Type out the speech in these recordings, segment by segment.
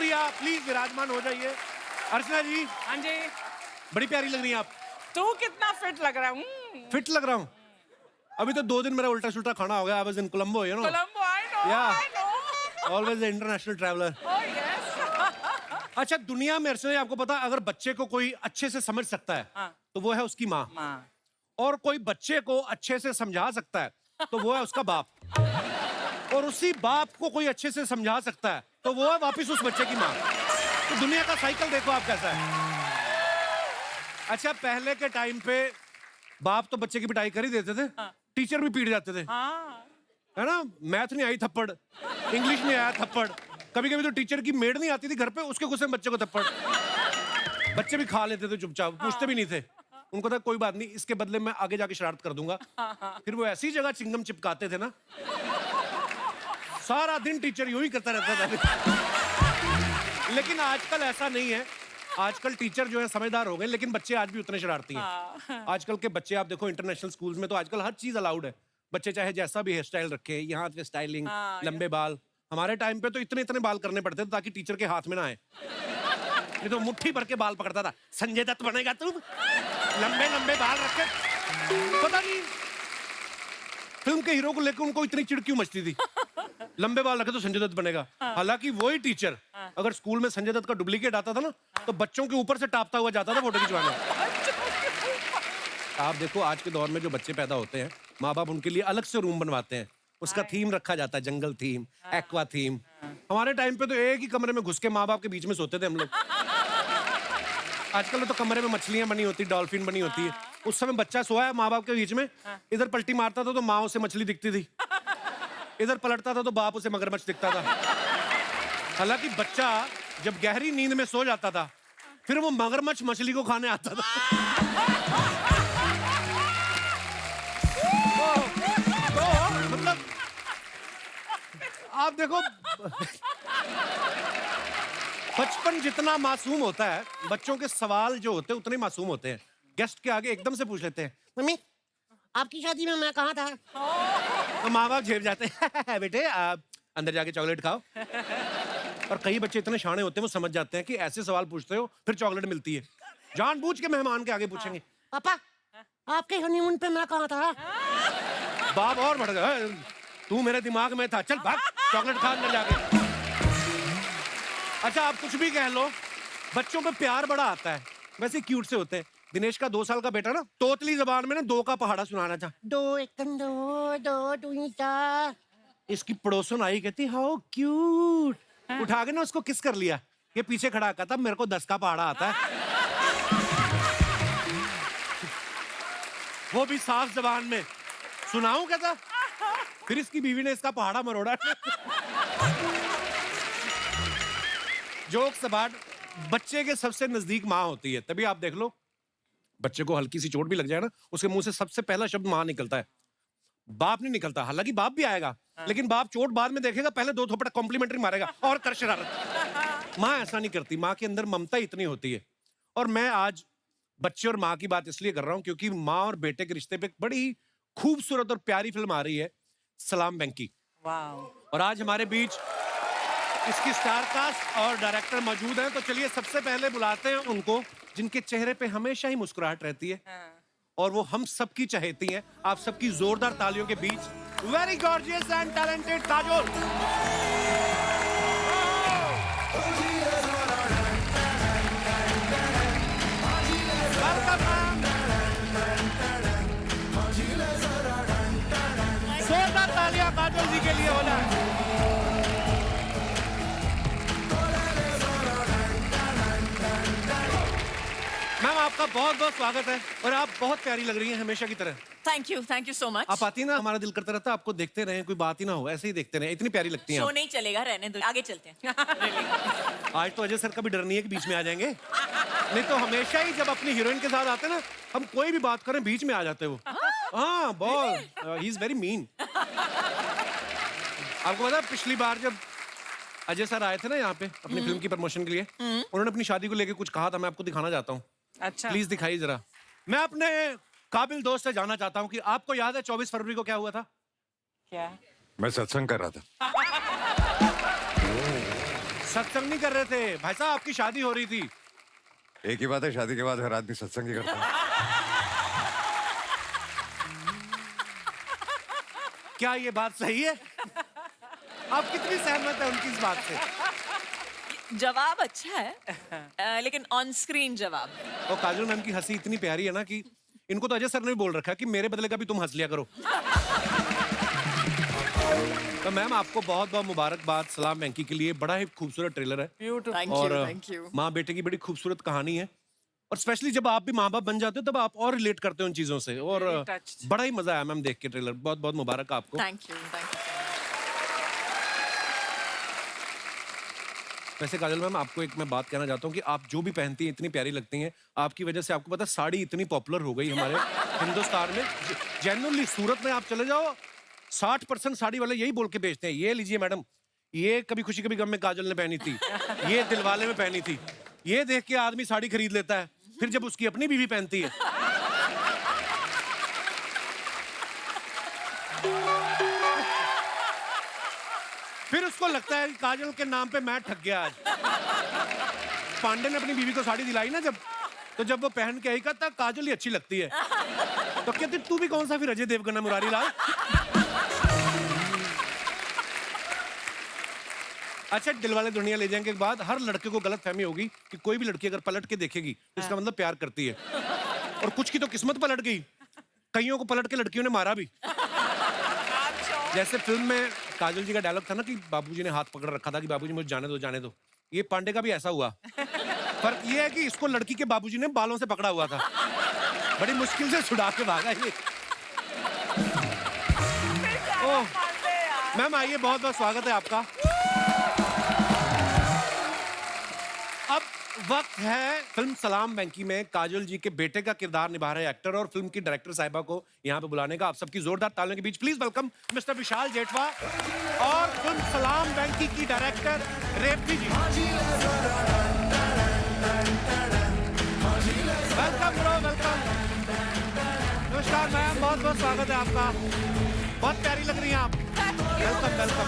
शुक्रिया, प्लीज विराजमान हो जाइए। अर्चना जी। हाँ जी। बड़ी प्यारी लग रही हैं आप। तू कितना फिट लग रहा हूँ। फिट लग रहा हूँ। अभी तो 2 दिन मेरा उल्टा सुल्टा खाना हो गया। I was in Colombo, you know. Colombo, I know, I know. Always the international traveller. Oh yes. अच्छा, दुनिया में अर्चना आपको पता, अगर बच्चे को कोई अच्छे से समझ सकता है हाँ। तो वो है उसकी माँ। माँ। और कोई बच्चे को अच्छे से समझा सकता है तो वो है उसका बाप। और उसी बाप को कोई अच्छे से समझा सकता है तो वो है वापस उस बच्चे की माँ। तो दुनिया का साइकिल देखो आप कैसा है। अच्छा, पहले के टाइम पे बाप तो बच्चे की पिटाई कर ही देते थे। हाँ। टीचर भी पीट जाते थे। हाँ। है ना, मैथ नहीं आई थप्पड़, इंग्लिश नहीं आया थप्पड़, कभी कभी तो टीचर की मेड नहीं आती थी घर पे, उसके गुस्से में बच्चे को थप्पड़। बच्चे भी खा लेते थे चुपचाप, पूछते भी नहीं थे। उनको था कोई बात नहीं, इसके बदले मैं आगे जाके शरारत कर दूंगा। फिर वो ऐसी जगह चिंगम चिपकाते थे ना, सारा दिन टीचर यूं ही करता रहता था। लेकिन आजकल ऐसा नहीं है। आजकल टीचर जो है समझदार हो गए, लेकिन बच्चे आज भी उतने शरारती हैं। आजकल के बच्चे आप देखो इंटरनेशनल स्कूल्स में तो आजकल हर चीज अलाउड है। बच्चे चाहे जैसा भी हेयर स्टाइल रखे, यहाँ पे स्टाइलिंग, लंबे बाल। हमारे टाइम पे तो इतने इतने बाल करने पड़ते थे ताकि टीचर के हाथ में ना आए। ये तो मुट्ठी भर के बाल पकड़ता था। संजय दत्त बनेगा तू, लंबे लंबे बाल रखे। पता नहीं फिल्म के हीरो को लेकर उनको इतनी चिढ़ क्यों मचती थी। लंबे बाल रखे तो संजय दत्त बनेगा। हालांकि वही टीचर अगर स्कूल में संजय दत्त का डुप्लीकेट आता था ना तो बच्चों के ऊपर से टापता हुआ जाता था फोटो खिंचवाने। आप देखो आज के दौर में जो बच्चे पैदा होते हैं, माँ बाप उनके लिए अलग से रूम बनवाते हैं। उसका थीम रखा जाता है, जंगल थीम, एक्वा थीम। हमारे टाइम पे तो एक ही कमरे में घुस के माँ बाप के बीच में सोते थे हम लोग। आजकल तो कमरे में मछलियां बनी होती, डॉल्फिन बनी होती है। उस समय बच्चा सोया है माँ बाप के बीच में, इधर पलटी मारता था तो माँ उसे मछली दिखती थी, इधर पलटता था तो बाप उसे मगरमच्छ दिखता था। हालांकि बच्चा जब गहरी नींद में सो जाता था फिर वो मगरमच्छ मछली को खाने आता था। तो मतलब आप देखो बचपन जितना मासूम होता है, बच्चों के सवाल जो होते हैं उतने मासूम होते हैं। गेस्ट के आगे एकदम से पूछ लेते हैं, मम्मी आपकी शादी में मैं कहाँ था? तो माँ बाप झेप जाते हैं, बेटे आप अंदर जाके चॉकलेट खाओ। और कई बच्चे इतने शाणे होते हैं वो समझ जाते हैं कि ऐसे सवाल पूछते हो फिर चॉकलेट मिलती है। जानबूझ के मेहमान के आगे पूछेंगे, पापा आपके हनीमून पे मैं कहाँ था? बाप और बढ़ गया, तू मेरे दिमाग में था, चल भाग चॉकलेट खा अंदर जाके। अच्छा, आप कुछ भी कह लो, बच्चों पे प्यार बड़ा आता है, वैसे क्यूट से होते हैं। दिनेश का 2 साल का बेटा ना तोतली जबान में ना 2 का पहाड़ा सुनाना था। 2 1 2 2 2 4। इसकी पड़ोसन आई, कहती हाउ क्यूट, उठा के ना उसको किस कर लिया। ये पीछे खड़ा कहता मेरे को 10 का पहाड़ा आता है। वो भी साफ जबान में, सुनाऊं कहता। फिर इसकी बीवी ने इसका पहाड़ा मरोड़ा। जोक्स अबाउट, बच्चे के सबसे नजदीक माँ होती है। तभी आप देख लो बच्चे को हल्की सी चोट भी लग जाए ना, उसके मुंह से सबसे पहला शब्द माँ निकलता है, बाप नहीं निकलता। हालांकि बाप भी आएगा, लेकिन बाप चोट बाद में देखेगा, पहले 2 थप्पड़ कॉम्प्लीमेंट्री मारेगा और कर शरारत। माँ ऐसा नहीं करती, माँ के अंदर ममता इतनी होती है। और मैं आज बच्चे और माँ की बात इसलिए कर रहा हूं क्योंकि माँ और बेटे के रिश्ते पे एक बड़ी खूबसूरत और प्यारी फिल्म आ रही है, सलाम वेंकी। और आज हमारे बीच इसकी स्टार कास्ट और डायरेक्टर मौजूद हैं। तो चलिए सबसे पहले बुलाते हैं उनको जिनके चेहरे पे हमेशा ही मुस्कुराहट रहती है और वो हम सबकी चहेती हैं। आप सबकी जोरदार तालियों के बीच very gorgeous and talented Kajol. जोरदार तालियां काजोल जी के लिए हो जाए। मैम आपका बहुत बहुत स्वागत है और आप बहुत प्यारी लग रही हैं हमेशा की तरह। Thank you so much. आप आती ना, हमारा दिल करता रहता आपको देखते रहें, कोई बात ही ना हो, ऐसे ही देखते रहें, इतनी प्यारी लगती हैं शो आप। नहीं चलेगा, रहने दो, आगे चलते हैं। आज तो अजय सर का भी डर नहीं है कि बीच में आ जाएंगे, नहीं तो हमेशा ही जब अपनी हीरोइन के साथ आते ना, हम कोई भी बात करें बीच में आ जाते वो। हाँ बहुत, ही इज वेरी मीन। आपको पता पिछली बार जब अजय सर आए थे ना यहाँ पे अपनी फिल्म की प्रमोशन के लिए, उन्होंने अपनी शादी को लेके कुछ कहा था, मैं आपको दिखाना चाहता हूँ। अच्छा, प्लीज दिखाइए जरा। मैं अपने काबिल दोस्त से जानना चाहता हूँ कि आपको याद है 24 फरवरी को क्या हुआ था? क्या? मैं सत्संग कर रहा था। सत्संग नहीं कर रहे थे भाई साहब, आपकी शादी हो रही थी। एक ही बात है, शादी के बाद हर आदमी सत्संग ही करता है। क्या ये बात सही है? आप कितनी सहमत है उनकी इस बात से? जवाब अच्छा है लेकिन ऑन स्क्रीन जवाब। और काजल मैम की हंसी इतनी प्यारी है ना कि इनको तो अजय सर ने भी बोल रखा है कि मेरे बदले का भी तुम हंस लिया करो। तो मैम आपको बहुत बहुत मुबारकबाद सलाम वेंकी के लिए। बड़ा ही खूबसूरत ट्रेलर है थैंक और यू, थैंक यू। माँ बेटे की बड़ी खूबसूरत कहानी है और स्पेशली जब आप भी माँ बाप बन जाते हो तब आप और रिलेट करते हो उन चीजों से और Very touched. बड़ा ही मजा आया मैम देख के ट्रेलर। बहुत बहुत मुबारक आपको। Thank you, thank you. वैसे काजल मैम आपको एक मैं बात कहना चाहता हूँ कि आप जो भी पहनती हैं इतनी प्यारी लगती हैं। आपकी वजह से आपको पता है साड़ी इतनी पॉपुलर हो गई हमारे हिंदुस्तान में। जेन्युइनली सूरत में आप चले जाओ 60% साड़ी वाले यही बोल के बेचते हैं, ये लीजिए मैडम, ये कभी खुशी कभी गम में काजल ने पहनी थी, ये दिलवाले में पहनी थी। ये देख के आदमी साड़ी खरीद लेता है, फिर जब उसकी अपनी बीवी पहनती है फिर उसको लगता है कि काजल के नाम पे मैं ठग गया आज। पांडे ने अपनी बीवी को साड़ी दिलाई ना जब वो पहन के आई कहता काजल ही अच्छी लगती है। तो कहते तू भी कौन सा फिर अजय देवगन है मुरारी लाल। अच्छा दिलवाले दुनिया ले जाएंगे के बाद हर लड़के को गलत फहमी होगी कि कोई भी लड़की अगर पलट के देखेगी तो इसका मतलब प्यार करती है और कुछ की तो किस्मत पलट गई, कईयों को पलट के लड़कियों ने मारा भी। जैसे फिल्म में काजल जी का डायलॉग था ना कि बाबूजी ने हाथ पकड़ रखा था कि बाबूजी मुझे जाने दो जाने दो। ये पांडे का भी ऐसा हुआ। फर्क ये है कि इसको लड़की के बाबूजी ने बालों से पकड़ा हुआ था, बड़ी मुश्किल से छुड़ा के भागा ये। ओह मैम आइए, बहुत बहुत स्वागत है आपका। अब वक्त है फिल्म सलाम वेंकी में काजल जी के बेटे का किरदार निभा रहे एक्टर और फिल्म की डायरेक्टर साहिबा को यहाँ पे बुलाने का। आप सबकी जोरदार तालियों के बीच please welcome mister Vishal Jethwa और फिल्म सलाम वेंकी की director Revathi ji. Welcome bro, welcome. नमस्कार मैम, बहुत बहुत स्वागत है आपका। बहुत प्यारी लग रही हैं आप। Welcome welcome.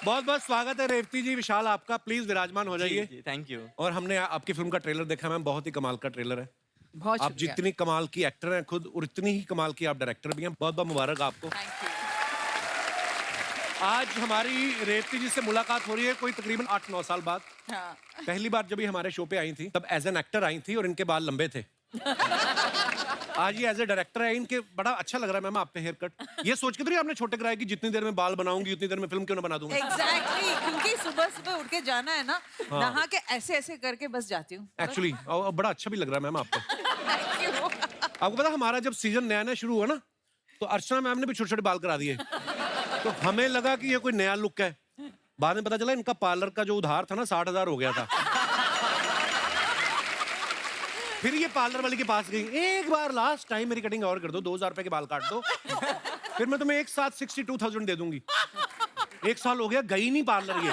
बहुत बहुत स्वागत है रेवती जी, विशाल आपका। प्लीज विराजमान हो जाइए। Thank you. और हमने आपकी फिल्म का ट्रेलर देखा मैम, बहुत ही कमाल का ट्रेलर है। बहुत आप जितनी कमाल की एक्टर हैं खुद और इतनी ही कमाल की आप डायरेक्टर भी हैं। बहुत बहुत मुबारक आपको। आज हमारी रेवती जी से मुलाकात हो रही है कोई तकरीबन 8-9 साल बाद। हाँ। पहली बार जब ये हमारे शो पे आई थी तब एज एन एक्टर आई थी और इनके बाल लंबे थे। आज ये एज ए डायरेक्टर है, इनके बड़ा अच्छा लग रहा है मैम आप पे हेयर कट। ये सोच के तो नहीं आपने छोटे कराए कि जितनी देर में बाल बनाऊंगी उतनी देर में फिल्म क्यों ना बना दूंगा। Exactly, क्योंकि सुबह सुबह उठ के जाना है ना, नहा के ऐसे ऐसे करके बस जाती हूँ। एक्चुअली बड़ा अच्छा भी लग रहा है मैम आप पे। आपको पता हमारा जब सीजन नया नया शुरू हुआ ना तो अर्चना मैम ने भी छोटे छोटे बाल करा दिए, तो हमें लगा कि ये कोई नया लुक है। बाद में पता चला इनका पार्लर का जो उधार था ना 60,000 हो गया था। फिर ये पार्लर वाले के पास गई, एक बार लास्ट टाइम मेरी कटिंग और कर दो, 2,000 रुपए के बाल काट दो, फिर मैं तुम्हें एक साथ 62,000 दे दूंगी। 1 साल हो गया, गई नहीं पार्लर ये।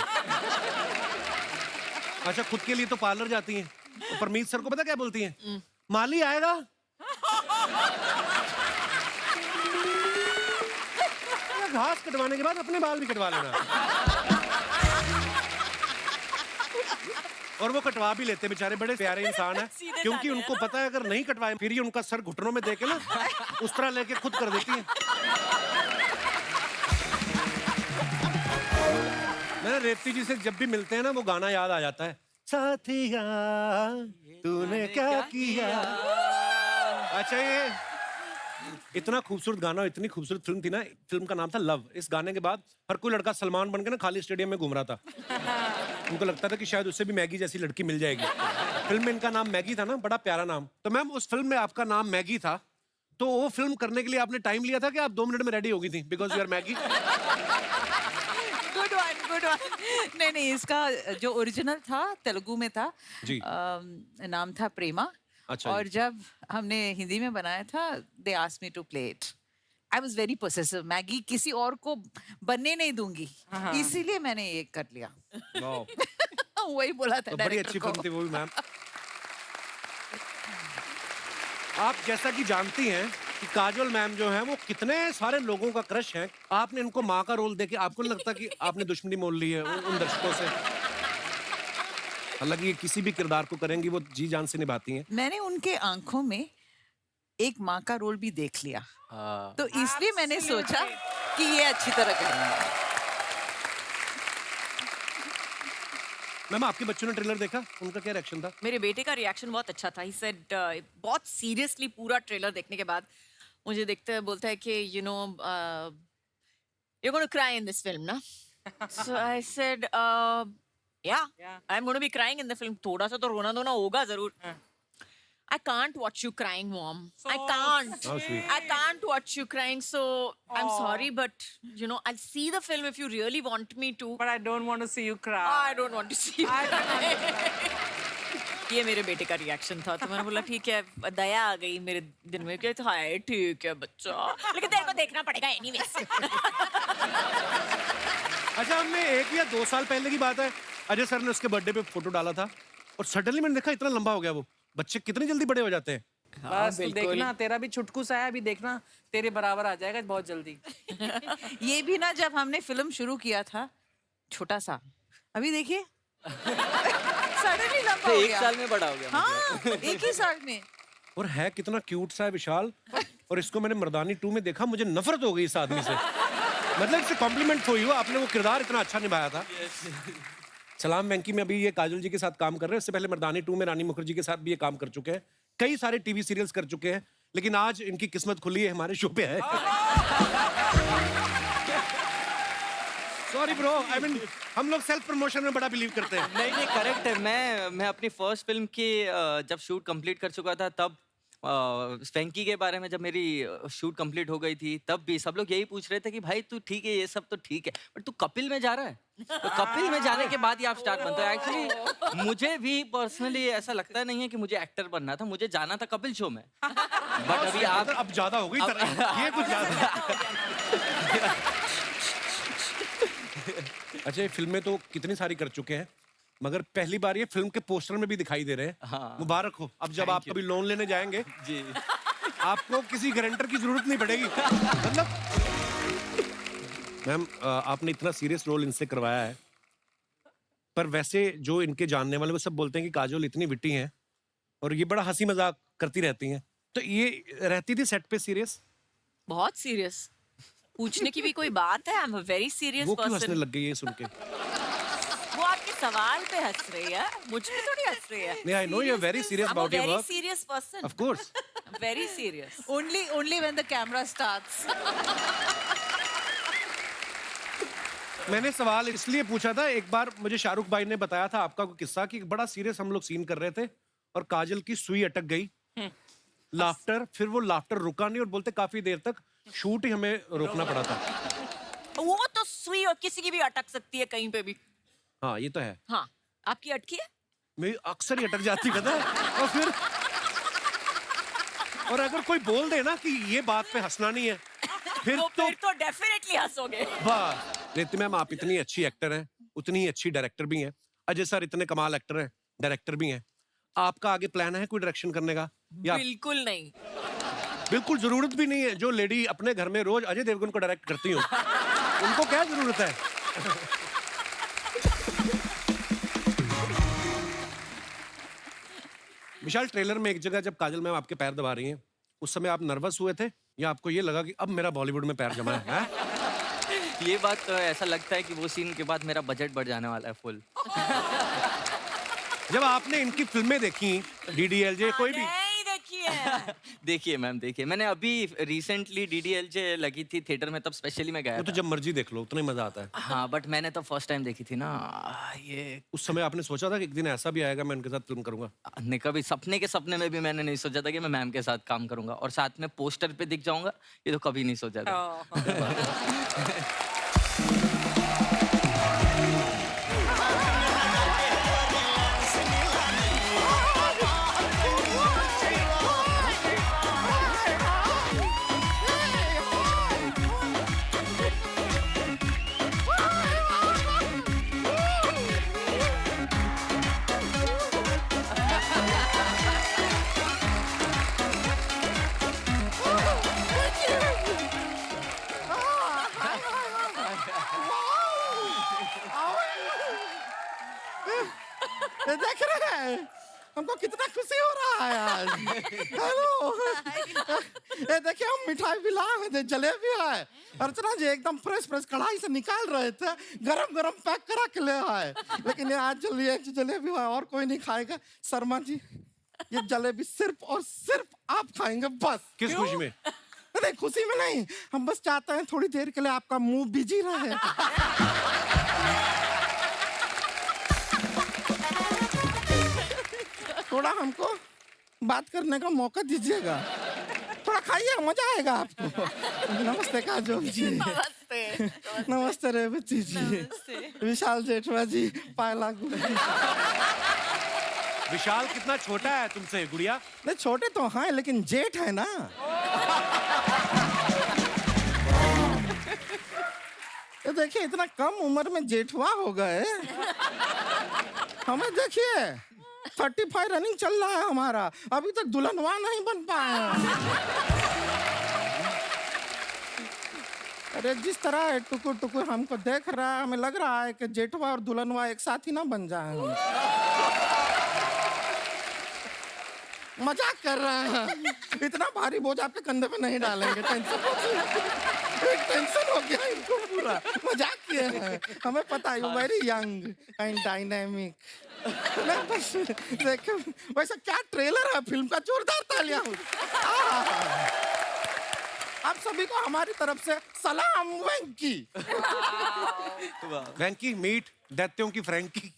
अच्छा खुद के लिए तो पार्लर जाती हैं, तो परमीत सर को पता क्या बोलती हैं? माली आएगा। घास कटवाने के बाद अपने बाल भी कटवा लेना। और वो कटवा भी लेते बेचारे, बड़े प्यारे इंसान है, क्योंकि उनको पता है अगर नहीं कटवाए फिर ये उनका सर घुटनों में देके ना उस तरह लेके खुद कर देती है। मैंने रेवती जी से जब भी मिलते हैं ना वो गाना याद आ जाता है, साथिया तूने क्या किया। अच्छा ये इतना खूबसूरत गाना, इतनी खूबसूरत फिल्म थी ना, फिल्म का नाम था लव। इस गाने के बाद हर कोई लड़का सलमान बन के ना खाली स्टेडियम में घूम रहा था। उनको लगता था कि शायद उससे भी मैगी जैसी लड़की मिल जाएगी। फिल्म में इनका नाम मैगी था ना, बड़ा प्यारा नाम। तो मैम उस फिल्म में आपका नाम मैगी था, तो वो फिल्म करने के लिए आपने टाइम लिया था कि आप 2 मिनट में रेडी हो गई थी because you are Maggi? Good one, good one. नहीं, इसका जो ओरिजिनल था तेलुगु में था जी। नाम था प्रेमा। अच्छा और जब हमने हिंदी में बनाया था they asked me to play it. I was very possessive, Maggi किसी और को बनने नहीं दूंगी, इसीलिए मैंने ये कर लिया। वही बोला था तो बड़ी डायरेक्टर अच्छी को। फिल्म थी वो भी मैम। आप जैसा कि जानती हैं कि काजोल मैम जो है वो कितने सारे लोगों का क्रश है। आपने इनको माँ का रोल देके आपको नहीं लगता कि आपने दुश्मनी मोल ली है उन दर्शकों से? हालांकि ये किसी भी किरदार को करेंगी वो जी जान से निभाती हैं। मैंने उनके आंखों में एक माँ का रोल भी देख लिया, तो इसलिए मैंने सोचा कि ये अच्छी तरह करेंगे। मैम आपके बच्चों ने ट्रेलर देखा, उनका क्या रिएक्शन था? मेरे बेटे का रिएक्शन बहुत अच्छा था। ही सेड बहुत सीरियसली पूरा ट्रेलर देखने के बाद मुझे देखते हुए बोलता है कि you know you gonna cry in this film ना। सो आई सेड या I am gonna be crying in the film. थोड़ा सा तो रोना धोना होगा जरूर। I can't watch you crying, Mom. I can't. How sweet. I can't watch you crying. So I'm sorry, but you know, I'll see the film if you really want me to. But I don't want to see you cry. I don't want to see you cry. ये मेरे बेटे का reaction था, तो मैंने बोला ठीक है, दया आ गई मेरे दिल में कि हाय ठीक है बच्चा, लेकिन तेरे को देखना पड़ेगा एनीवेज। अच्छा, हमने 1 या 2 साल पहले की बात है, अजय सर ने उसके बर्थडे पे फोटो डाला था और सडनली मैंने देखा इतना लंबा हो गया वो। बच्चे कितनी जल्दी बड़े हो जाते हैं। बस तू देखना, तेरा भी छुटकू सा है, अभी देखना तेरे बराबर आ जाएगा बहुत जल्दी। ये भी ना, जब हमने फिल्म शुरू किया था छोटा सा, अभी देखिए सडनली लंबा हो 1 गया। साल में बड़ा हो गया। हाँ, 1 ही साल में। और है कितना क्यूट सा है विशाल। और इसको मैंने मर्दानी 2 में देखा, मुझे नफरत हो गई इस आदमी से। मतलब इससे कॉम्प्लीमेंट फॉर यू, आपने वो किरदार इतना अच्छा निभाया था। सलाम वेंकी में अभी ये काजोल जी के साथ काम कर रहे हैं, इससे पहले मर्दानी 2 में रानी मुखर्जी के साथ भी ये काम कर चुके हैं, कई सारे टीवी सीरियल्स कर चुके हैं, लेकिन आज इनकी किस्मत खुली है, हमारे शो पे है। सॉरी ब्रो, आई मीन हम लोग सेल्फ प्रमोशन में बड़ा बिलीव करते हैं। नहीं करेक्ट है। मैं अपनी फर्स्ट फिल्म की जब शूट कंप्लीट कर चुका था, तब वेंकी के बारे में जब मेरी शूट कंप्लीट हो गई थी, तब भी सब लोग यही पूछ रहे थे कि भाई तू ठीक है, ये सब तो ठीक है, बट तू कपिल में जा रहा है। तो कपिल में जाने के बाद ही आप स्टार बनते हो। एक्चुअली मुझे भी पर्सनली ऐसा लगता नहीं है कि मुझे एक्टर बनना था, मुझे जाना था कपिल शो में। बट अभी आप अब ज्यादा हो गई ये कुछ ज्यादा। अच्छा, ये फिल्में तो कितनी सारी कर चुके हैं, मगर पहली बार ये फिल्म के पोस्टर में भी दिखाई दे रहे हैं। हाँ। मुबारक हो। अब जब आप कभी लोन लेने जाएंगे जी, आपको किसी गारंटर की जरूरत नहीं पड़ेगी। मतलब मैम आपने इतना सीरियस रोल इनसे करवाया है, पर वैसे जो इनके जानने वाले वो सब बोलते हैं कि काजोल इतनी विट्टी हैं और ये बड़ा हंसी मजाक करती रहती हैं, तो ये रहती थी सेट पे सीरियस? बहुत सीरियस, पूछने की भी कोई बात है। I am a very serious वो क्यों हंसने पर्सन। लग गई ये सुन के? वो आपके सवाल पे हंस रही है, मुझ पे थोड़ी हंस रही है। नहीं, I know you are very serious about your very work. Serious person, of course. Very serious. Only when the camera starts. मैंने सवाल इसलिए पूछा था, एक बार मुझे शाहरुख भाई ने बताया था आपका कोई किस्सा कि बड़ा सीरियस हम लोग सीन कर रहे थे और काजल की सुई अटक गई, लाफ्टर, फिर वो लाफ्टर रुका नहीं और बोलते काफी देर तक शूट ही हमें रोकना पड़ा था। वो तो सुई और किसी की भी अटक सकती है कहीं पे भी। हाँ ये तो है, हाँ, आपकी अटकी है? मेरी अक्सर ही अटक जाती पता है। और अगर कोई बोल दे ना कि ये बात पे हंसना नहीं है, फिर तो डेफिनेटली हंसोगे। बस। रेती मैम आप इतनी अच्छी एक्टर हैं, उतनी ही अच्छी डायरेक्टर भी हैं। अजय सर इतने कमाल एक्टर हैं, डायरेक्टर भी हैं। आपका आगे प्लान है कोई डायरेक्शन करने का? या बिल्कुल नहीं। बिल्कुल जरूरत भी नहीं है। जो लेडी अपने घर में रोज अजय देवगन को डायरेक्ट करती हो, उनको क्या जरूरत है? विशाल, ट्रेलर में एक जगह जब काजल मैम आपके पैर दबा रही हैं, उस समय आप नर्वस हुए थे या आपको ये लगा कि अब मेरा बॉलीवुड में पैर जमा है? ये बात तो ऐसा लगता है कि वो सीन के बाद मेरा बजट बढ़ जाने वाला है फुल। जब आपने इनकी फिल्में देखी, डीडीएलजे कोई भी? नहीं देखी है। देखिए मैम, देखिए मैंने अभी रिसेंटली डीडीएलजे लगी थी थिएटर में, तब स्पेशली मैं गया वो तो था। जब मर्जी देख लो, उतना ही मजा आता है। हाँ, बट मैंने तो फर्स्ट टाइम देखी थी ना ये। उस समय आपने सोचा था कि एक दिन ऐसा भी आएगा मैं उनके साथ फिल्म करूंगा? ने कभी सपने के सपने में भी मैंने नहीं सोचा था कि मैं मैम के साथ काम करूंगा और साथ में पोस्टर पे दिख जाऊंगा, ये तो कभी नहीं सोचा था। हमको कितना खुशी हो रहा है आज। हेलो, ये देखिए हम मिठाई भी लाए हुए थे, जलेबी है। अर्चना जी एकदम फ्रेश फ्रेश कढ़ाई से निकाल रहे थे, गरम गरम पैक करा के ले आए। लेकिन ये आज जो जलेबी है और कोई नहीं खाएगा। शर्मा जी, ये जलेबी सिर्फ और सिर्फ आप खाएंगे बस। किस खुशी में? नहीं, खुशी में नहीं, हम बस चाहते हैं थोड़ी देर के लिए आपका मुंह बिजी रहे। थोड़ा हमको बात करने का मौका दीजिएगा। थोड़ा खाइए, मजा आएगा आपको। नमस्ते काजोल जी। नमस्ते। नमस्ते रेवती जी। विशाल जेठवा जी, पायला गुड़िया। विशाल कितना छोटा है तुमसे गुड़िया? नहीं, छोटे तो हैं लेकिन जेठ है ना। ये देखिए इतना कम उम्र में जेठवा हो गए। हमें देखिए 35 रनिंग चल रहा है हमारा, अभी तक दुल्हनवा नहीं बन पाए। अरे जिस तरह टुकुर टुकुर हमको देख रहा है, हमें लग रहा है कि जेठवा और दुल्हनवा एक साथ ही ना बन जाए। मजाक कर रहे हैं। इतना भारी बोझ आपके कंधे पे नहीं डालेंगे, टेंशन हो गया इनको पूरा। मजाक किए हैं, हमें पता है you very young and dynamic. बस देखो वैसा क्या ट्रेलर है फिल्म का, जोरदार तालियां हो। आप सभी को हमारी तरफ से सलाम। वेंकी वेंकी मीट दैत्यों की फ्रैंकी।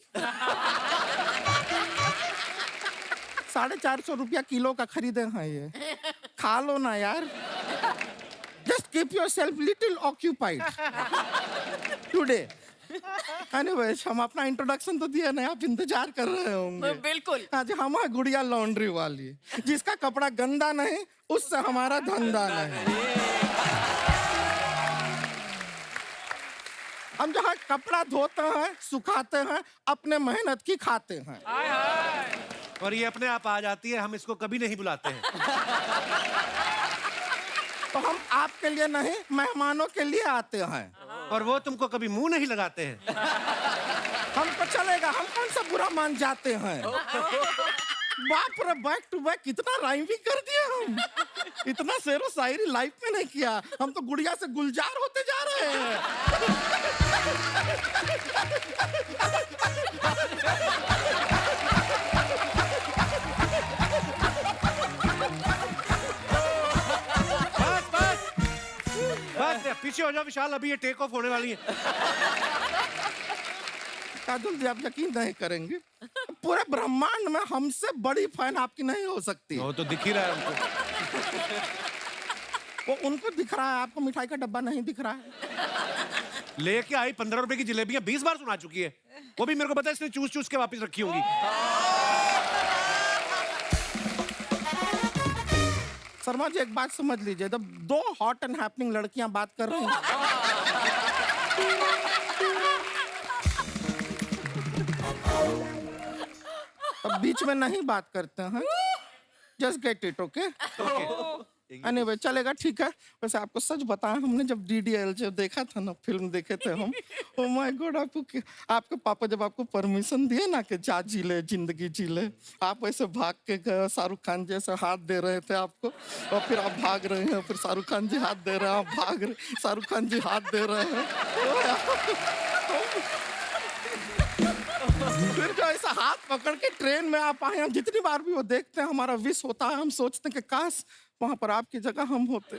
450 रुपया किलो का खरीदे हैं ये, खा लो ना यार। Just keep yourself little occupied today. Anyways, हम अपना इंट्रोडक्शन तो दिया नहीं, आप इंतजार कर रहे होंगे। बिल्कुल। आज हम है गुड़िया लॉन्ड्री वाली, जिसका कपड़ा गंदा नहीं उससे हमारा धंधा नहीं। हम जहाँ कपड़ा धोते हैं, सुखाते हैं, अपने मेहनत की खाते हैं। और ये अपने आप आ जाती है, हम इसको कभी नहीं बुलाते हैं। तो हम आपके लिए नहीं, मेहमानों के लिए आते हैं। और वो तुमको कभी मुंह नहीं लगाते हैं। हमको चलेगा, हम कौन सा बुरा मान जाते हैं। बाप रे, बैक टू बैक कितना राइम भी कर दिया हम। इतना शेरो शायरी लाइफ में नहीं किया। हम तो गुड़िया से गुलजार होते जा रहे हैं। बस पीछे हो जाओ विशाल, अभी ये टेक ऑफ होने वाली है। काजल जी, आप यकीन नहीं करेंगे, पूरे ब्रह्मांड में हमसे बड़ी फैन आपकी नहीं हो सकती। वो तो दिख ही रहा है हमको। वो उनको दिख रहा है, आपको मिठाई का डब्बा नहीं दिख रहा है। लेके आई 15 रुपए की जलेबियां 20 बार सुना चुकी है। वो भी मेरे को पता है, इसने चूस चूस के वापस रखी होंगी। शर्मा जी, एक बात समझ लीजिए, जब दो हॉट एंड हैपनिंग लड़कियां बात कर रही हैं, तब बीच में नहीं बात करते हैं। Just get it, okay? Anyway, चलेगा, ठीक है। वैसे आपको सच बताएं, हमने जब DDL जब देखा था ना, फिल्म देखे थे हम, ओ माय गॉड, आपके पापा जब आपको परमिशन दिए ना कि जा जी ले, जिंदगी जी ले, आप ऐसे भाग के गए, शाहरुख खान जैसे हाथ दे रहे थे आपको, और फिर आप भाग रहे हैं, फिर शाहरुख खान जी हाथ दे रहे हैं, आप भाग रहे, शाहरुख खान जी हाथ दे रहे हैं। फिर जो ऐसा हाथ पकड़ के ट्रेन में आप आए, हम जितनी बार भी वो देखते हैं, हमारा विश होता है, हम सोचते हैं कि काश वहां पर आपकी जगह हम होते।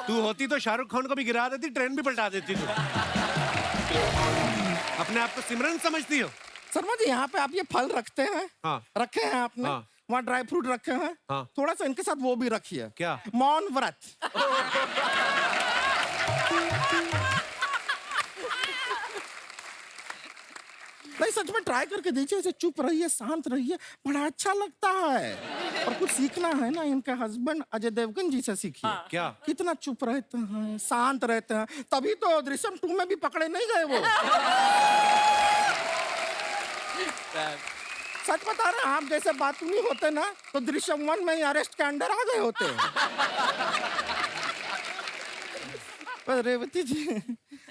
तू होती तो शाहरुख खान को भी गिरा देती, ट्रेन भी पलटा देती तू। अपने आप को सिमरन समझती हो? शर्मा जी, यहाँ पे आप ये फल रखते हैं? हाँ। रखे हैं आपने? हाँ। वहाँ ड्राई फ्रूट रखे हैं? हाँ। थोड़ा सा इनके साथ वो भी रखिए। क्या? मौन व्रत। नहीं, सच में ट्राई करके देखिए, ऐसे चुप रहिए, शांत रहिए, बड़ा अच्छा लगता है। और कुछ सीखना है ना, इनके हस्बैंड अजय देवगन जी से सीखिए। क्या? कितना चुप रहते हैं, शांत रहते हैं, तभी तो दृश्यम 2 में भी पकड़े नहीं गए वो। सच बता रहे हैं, आप जैसे बातूनी होते ना, तो दृश्यम 1 में ही अरेस्ट के अंडर आ गए होते। पर रेवती जी,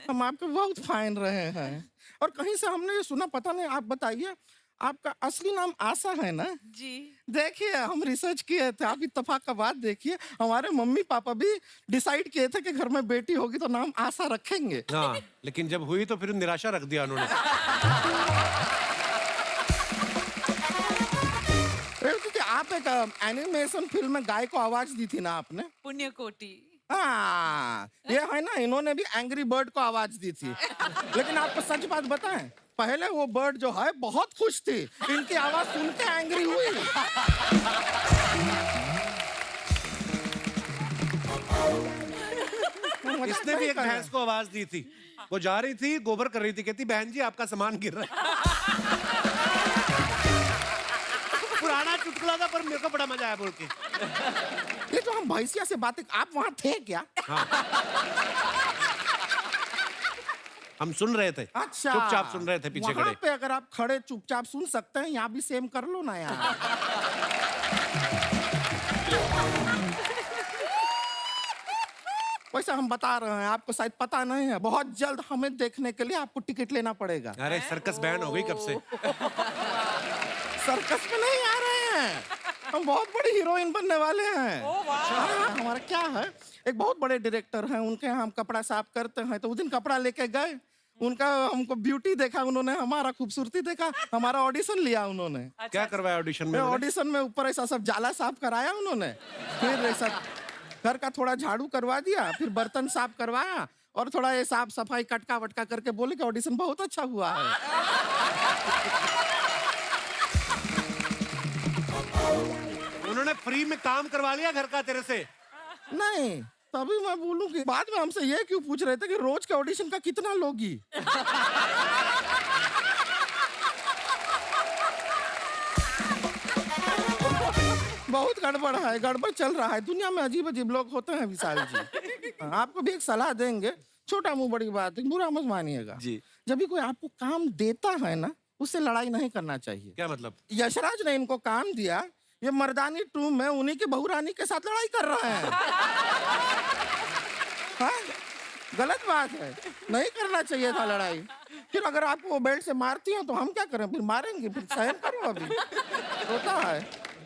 हम आपके बहुत फाइन रहे हैं, और कहीं से हमने ये सुना, पता नहीं, आप बताइए, आपका असली नाम आशा है ना? जी। देखिए हम रिसर्च किए थे, आप इत्तेफाक का बात देखिए, हमारे मम्मी पापा भी डिसाइड किए थे कि घर में बेटी होगी तो नाम आशा रखेंगे। हाँ, लेकिन जब हुई तो फिर निराशा रख दिया उन्होंने। क्योंकि आप एक एनिमेशन फिल्म में गाय को आवाज दी थी ना आपने। पुण्य कोटि। हाँ, ये है ना, इन्होंने भी एंग्री बर्ड को आवाज दी थी। लेकिन आपको सच बात बताएं, पहले वो बर्ड जो है बहुत खुश थी, इनकी आवाज सुन के एंग्री हुई। इसने भी एक भैंस को आवाज दी थी। वो जा रही थी, गोबर कर रही थी, कहती बहन जी आपका सामान गिर रहा है। पुराना चुटकुला था पर मेरे को बड़ा मजा आया बोल के। ये जो हम भैंसिया से बातें, आप वहाँ थे क्या? हम सुन रहे थे, अच्छा, चुपचाप सुन रहे थे पीछे वहाँ खड़े। पे अगर आप खड़े चुपचाप सुन सकते हैं, यहाँ भी सेम कर लो ना यार। वैसे हम बता रहे हैं, आपको शायद पता नहीं है, बहुत जल्द हमें देखने के लिए आपको टिकट लेना पड़ेगा। अरे सर्कस बैन हो गई कब से। सर्कस में नहीं आ रहे हैं, हम बहुत बड़ी हीरोइन बनने वाले हैं। हाँ, हमारा क्या है, एक बहुत बड़े डायरेक्टर हैं, उनके यहाँ हम कपड़ा साफ करते हैं, तो उस दिन कपड़ा लेके गए, उनका हमको ब्यूटी देखा उन्होंने, हमारा खूबसूरती देखा, हमारा ऑडिशन लिया उन्होंने। क्या करवाया ऑडिशन में? ऑडिशन में ऊपर ऐसा सब जाला साफ कराया उन्होंने, फिर ऐसा घर का थोड़ा झाड़ू करवा दिया, फिर बर्तन साफ करवाया और थोड़ा ये साफ सफाई कटका वटका करके बोले कि ऑडिशन बहुत अच्छा हुआ है। उन्होंने फ्री में काम करवा लिया घर का तेरे से? नहीं, तभी मैं बोलूं कि बाद में हमसे ये क्यों पूछ रहे थे कि रोज के ऑडिशन का कितना लोगी। बहुत गड़बड़ है, गड़बड़ चल रहा है दुनिया में, अजीब अजीब लोग होते हैं विशाल जी। हाँ, आपको भी एक सलाह देंगे, छोटा मुंह बड़ी बात है, बुरा मत मानिएगा जी। जब भी कोई आपको काम देता है ना, उससे लड़ाई नहीं करना चाहिए। क्या मतलब? यशराज ने इनको काम दिया, ये मर्दानी 2 में उन्हीं की बहू रानी के साथ लड़ाई कर रहे हैं। हाँ? गलत बात है, नहीं करना चाहिए था लड़ाई। फिर अगर आपको वो बेल्ट से मारती हैं तो हम क्या करें, फिर मारेंगे, फिर सहन करो, अभी होता है।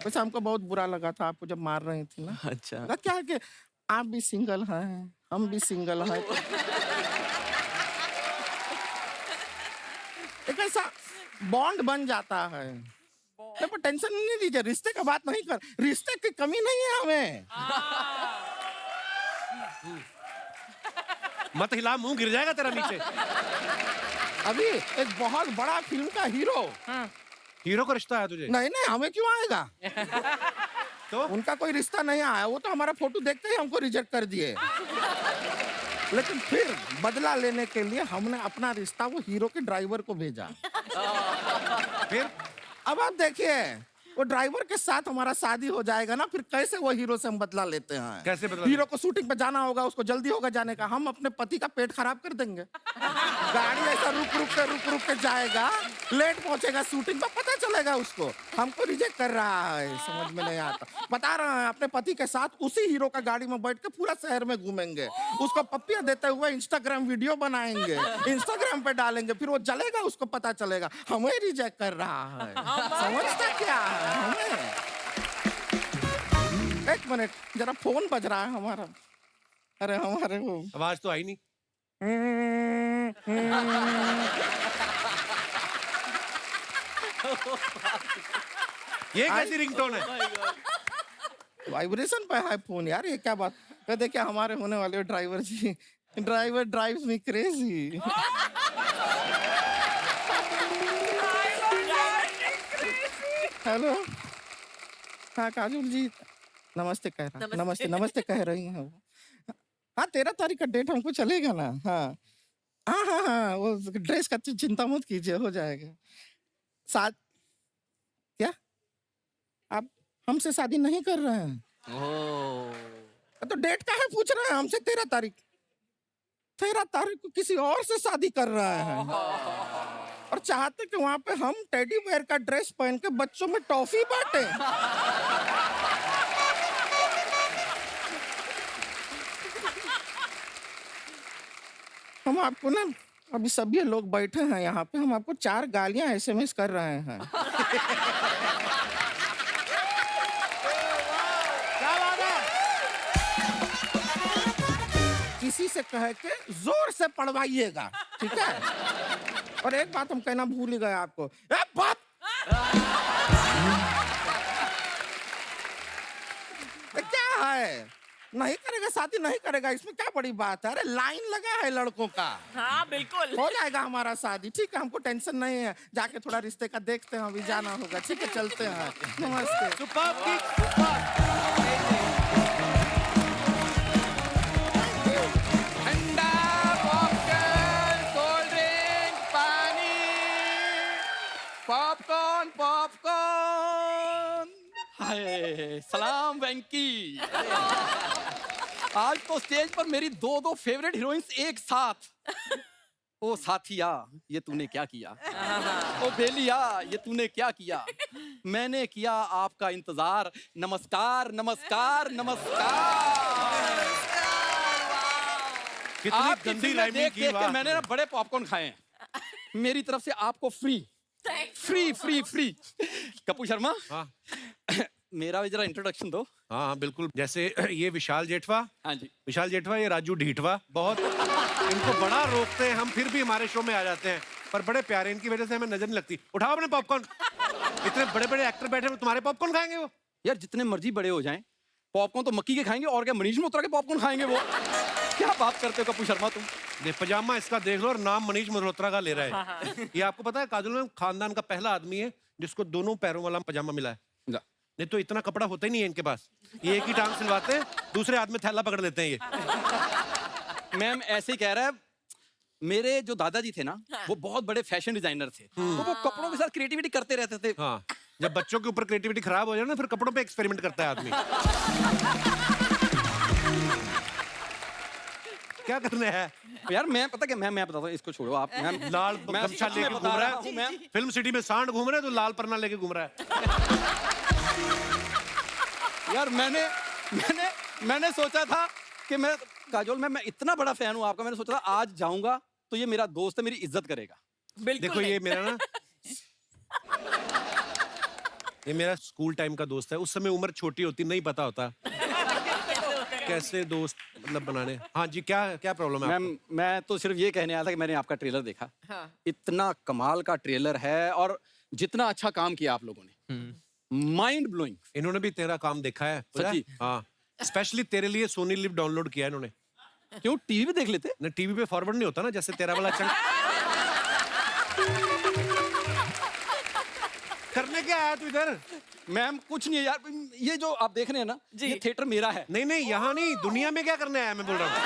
वैसे हमको बहुत बुरा लगा था आपको जब मार रही थी ना। अच्छा। लगा क्या है कि आप भी सिंगल हैं, हम भी सिंगल हैं, तो एक ऐसा बॉन्ड बन जाता है। पर टेंशन नहीं लीजिए, रिश्ते का बात नहीं कर, रिश्ते की कमी नहीं है हमें। मत हिला, मुंह गिर जाएगा तेरा नीचे। अभी एक बहुत बड़ा फिल्म का हीरो। हीरो का रिश्ता है तुझे? नहीं नहीं, हमें क्यों आएगा? तो उनका कोई रिश्ता नहीं आया, वो तो हमारा फोटो देखते ही हमको रिजेक्ट कर दिए। लेकिन फिर बदला लेने के लिए हमने अपना रिश्ता वो हीरो के ड्राइवर को भेजा। फिर अब आप देखिए, वो ड्राइवर के साथ हमारा शादी हो जाएगा ना, फिर कैसे वो हीरो से हम बदला लेते हैं। कैसे बदला? हीरो को शूटिंग पे जाना होगा, उसको जल्दी होगा जाने का, हम अपने पति का पेट खराब कर देंगे। गाड़ी ऐसा रुक रुक के जाएगा, लेट पहुंचेगा शूटिंग पे, पता चलेगा उसको हमको रिजेक्ट कर रहा है, समझ में नहीं आता। बता रहे हैं, अपने पति के साथ उसी हीरो का गाड़ी में बैठ के पूरा शहर में घूमेंगे, उसको पप्पियां देते हुए इंस्टाग्राम वीडियो बनाएंगे, इंस्टाग्राम पे डालेंगे, फिर वो जलेगा, उसको पता चलेगा हमें रिजेक्ट कर रहा है। समझता क्या है हमें? एक मिनट, जरा फोन बज रहा है हमारा। अरे हमारे वो आवाज तो आई नहीं। ये कैसी रिंगटोन है? वाइब्रेशन पे है फोन यार, ये क्या बात? कहते क्या हमारे होने वाले ड्राइवर जी, driver drives me crazy. Hello, हाँ काजल जी, नमस्ते कह रहा, नमस्ते नमस्ते कह रही हैं वो। हाँ 13 तारीख का डेट हमको चलेगा ना। हाँ हाँ हाँ हाँ, वो ड्रेस का चिंता मत कीजिए, हो जाएगा। साथ क्या आप हमसे शादी नहीं कर रहे हैं? तो डेट का है पूछ रहे हैं हमसे? 13 तारीख, 13 तारीख को किसी और से शादी कर रहे हैं और चाहते कि वहां पे हम टेडी बेयर का ड्रेस पहन के बच्चों में टॉफी बांटे। हम आपको ना, अभी सभी लोग बैठे हैं यहाँ पे, हम आपको 4 गालियां SMS कर रहे हैं। क्या बात है? किसी से कह के जोर से पढ़वाइएगा, ठीक है? और एक बात हम कहना भूल ही गए आपको, ए बाप! ये क्या है? नहीं करेगा शादी, नहीं करेगा, इसमें क्या बड़ी बात है? अरे लाइन लगा है लड़कों का, हाँ बिल्कुल। हो जाएगा हमारा शादी, ठीक है? हमको टेंशन नहीं है, जाके थोड़ा रिश्ते का देखते हैं, अभी जाना होगा, ठीक है? चलते हैं, नमस्ते। Superb kick, superb. ठंडा पॉपकॉर्न, कोल्ड ड्रिंक, पानी, पॉपकॉर्न, पॉपकॉर्न। हाय सलाम वेंकी। आज तो स्टेज पर मेरी दो फेवरेट हीरोइंस एक साथ। ओ साथिया, ये तूने क्या किया? ओ बेलिया, ये तूने क्या किया? मैंने किया आपका इंतजार। नमस्कार, नमस्कार, नमस्कार। कितनी आपकी गंदी फिल्में राइमिंग देख की, देख के वाह। मैंने ना बड़े पॉपकॉर्न खाए हैं। मेरी तरफ से आपको free free free free. Kapoor Sharma, हाँ मेरा भी जरा इंट्रोडक्शन दो। हाँ हाँ, बिल्कुल। जैसे ये विशाल जेठवा, हाँ जी। विशाल जेठवा, ये राजू ढीठवा। बहुत इनको बड़ा रोकते हैं हम, फिर भी हमारे शो में आ जाते हैं, पर बड़े प्यारे, इनकी वजह से हमें नजर नहीं लगती। उठाओ अपने पॉपकॉर्न। इतने बड़े बड़े एक्टर बैठे हैं, तुम्हारे पॉपकॉर्न खाएंगे वो? यार जितने मर्जी बड़े हो जाएं, पॉपकॉर्न तो मक्की के खाएंगे, और क्या मनीष मल्होत्रा के पॉपकॉर्न खाएंगे वो? क्या बात करते हो कपूर शर्मा तुम? देख पजामा इसका देख लो, और नाम मनीष मल्होत्रा का ले रहा है। ये आपको पता है काजल में खानदान का पहला आदमी है जिसको दोनों पैरों वाला पजामा मिला है। जा। नहीं तो इतना कपड़ा होता ही नहीं है इनके पास। ये एक ही टांग सिलवाते हैं, दूसरे हाथ में थैला पकड़ लेते हैं ये। मैम ऐसे ही कह रहा है, मेरे जो दादाजी थे ना, वो बहुत बड़े फैशन डिजाइनर थे, तो वो कपड़ों के साथ क्रिएटिविटी करते रहते थे। हाँ, जब बच्चों के ऊपर क्रिएटिविटी खराब हो जाए ना, फिर कपड़ों पे एक्सपेरिमेंट करता है आदमी। क्या करना है यार मैं पता क्या, मैं बताता हूँ, इसको छोड़ो आप। मैम लाल मैं गमछा सच में लेके बता घूम रहा रहा हूँ, है, मैम। फिल्म सिटी में सांड घूम रहा है तो लाल परना लेके घूम रहा है। यार मैंने सोचा था कि मैं काजोल मैं इतना बड़ा फैन हूँ आपका, मैंने सोचा था आज जाऊंगा तो ये मेरा दोस्त है, मेरी इज्जत करेगा। देखो ये मेरा ना, ये मेरा स्कूल टाइम का दोस्त है। उस समय उम्र छोटी होती, नहीं पता होता कैसे दोस्त मतलब बनाने। हाँ जी, क्या क्या प्रॉब्लम है मैम आपको? मैं तो सिर्फ ये कहने आया था कि मैंने आपका ट्रेलर देखा। हाँ। इतना कमाल का ट्रेलर है, और जितना अच्छा काम किया आप लोगों ने, माइंड ब्लोइंग। इन्होंने भी तेरा काम देखा है पता है? सच्ची? हाँ, स्पेशली तेरे लिए सोनी लिव डाउनलोड किया है इन्होंने। क्यों टीवी पे देख लेते? ना टीवी पे फॉरवर्ड नहीं होता ना, जैसे तेरा वाला चंग। करने क्या आया तू इधर? मैम कुछ नहीं है यार, ये जो आप देख रहे हैं ना, ये थिएटर मेरा है। नहीं नहीं, यहाँ नहीं, दुनिया में क्या करने आया मैं बोल रहा हूँ।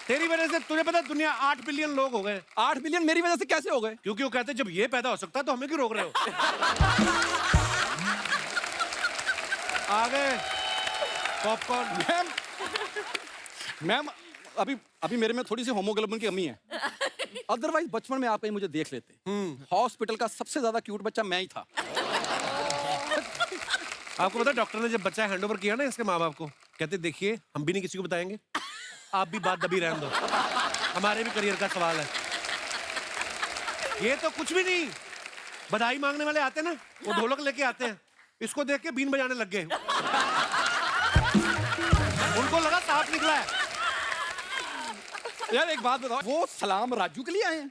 तेरी वजह से तुझे पता है दुनिया 8 बिलियन लोग हो गए। 8 बिलियन मेरी वजह से कैसे हो गए? क्योंकि वो कहते हैं जब ये पैदा हो सकता है तो हमें क्यों रोक रहे हो? आ गए पॉपकॉर्न। मैम अभी मेरे में थोड़ी सी होमोग्लोबिन की कमी है, अदरवाइज बचपन में आप कहीं मुझे देख लेते। हॉस्पिटल का सबसे ज्यादा क्यूट बच्चा मैं ही था। आपको पता है डॉक्टर ने जब बच्चा हैंड ओवर किया ना इसके माँ बाप को, कहते देखिए हम भी नहीं किसी को बताएंगे, आप भी बात दबी रहने दो, हमारे भी करियर का सवाल है। ये तो कुछ भी नहीं, बधाई मांगने वाले आते हैं ना, वो ढोलक लेके आते हैं, इसको देख के बीन बजाने लग गए। उनको लगा सांप निकला है। यार एक बात बताओ, वो सलाम राजू के लिए आए हैं,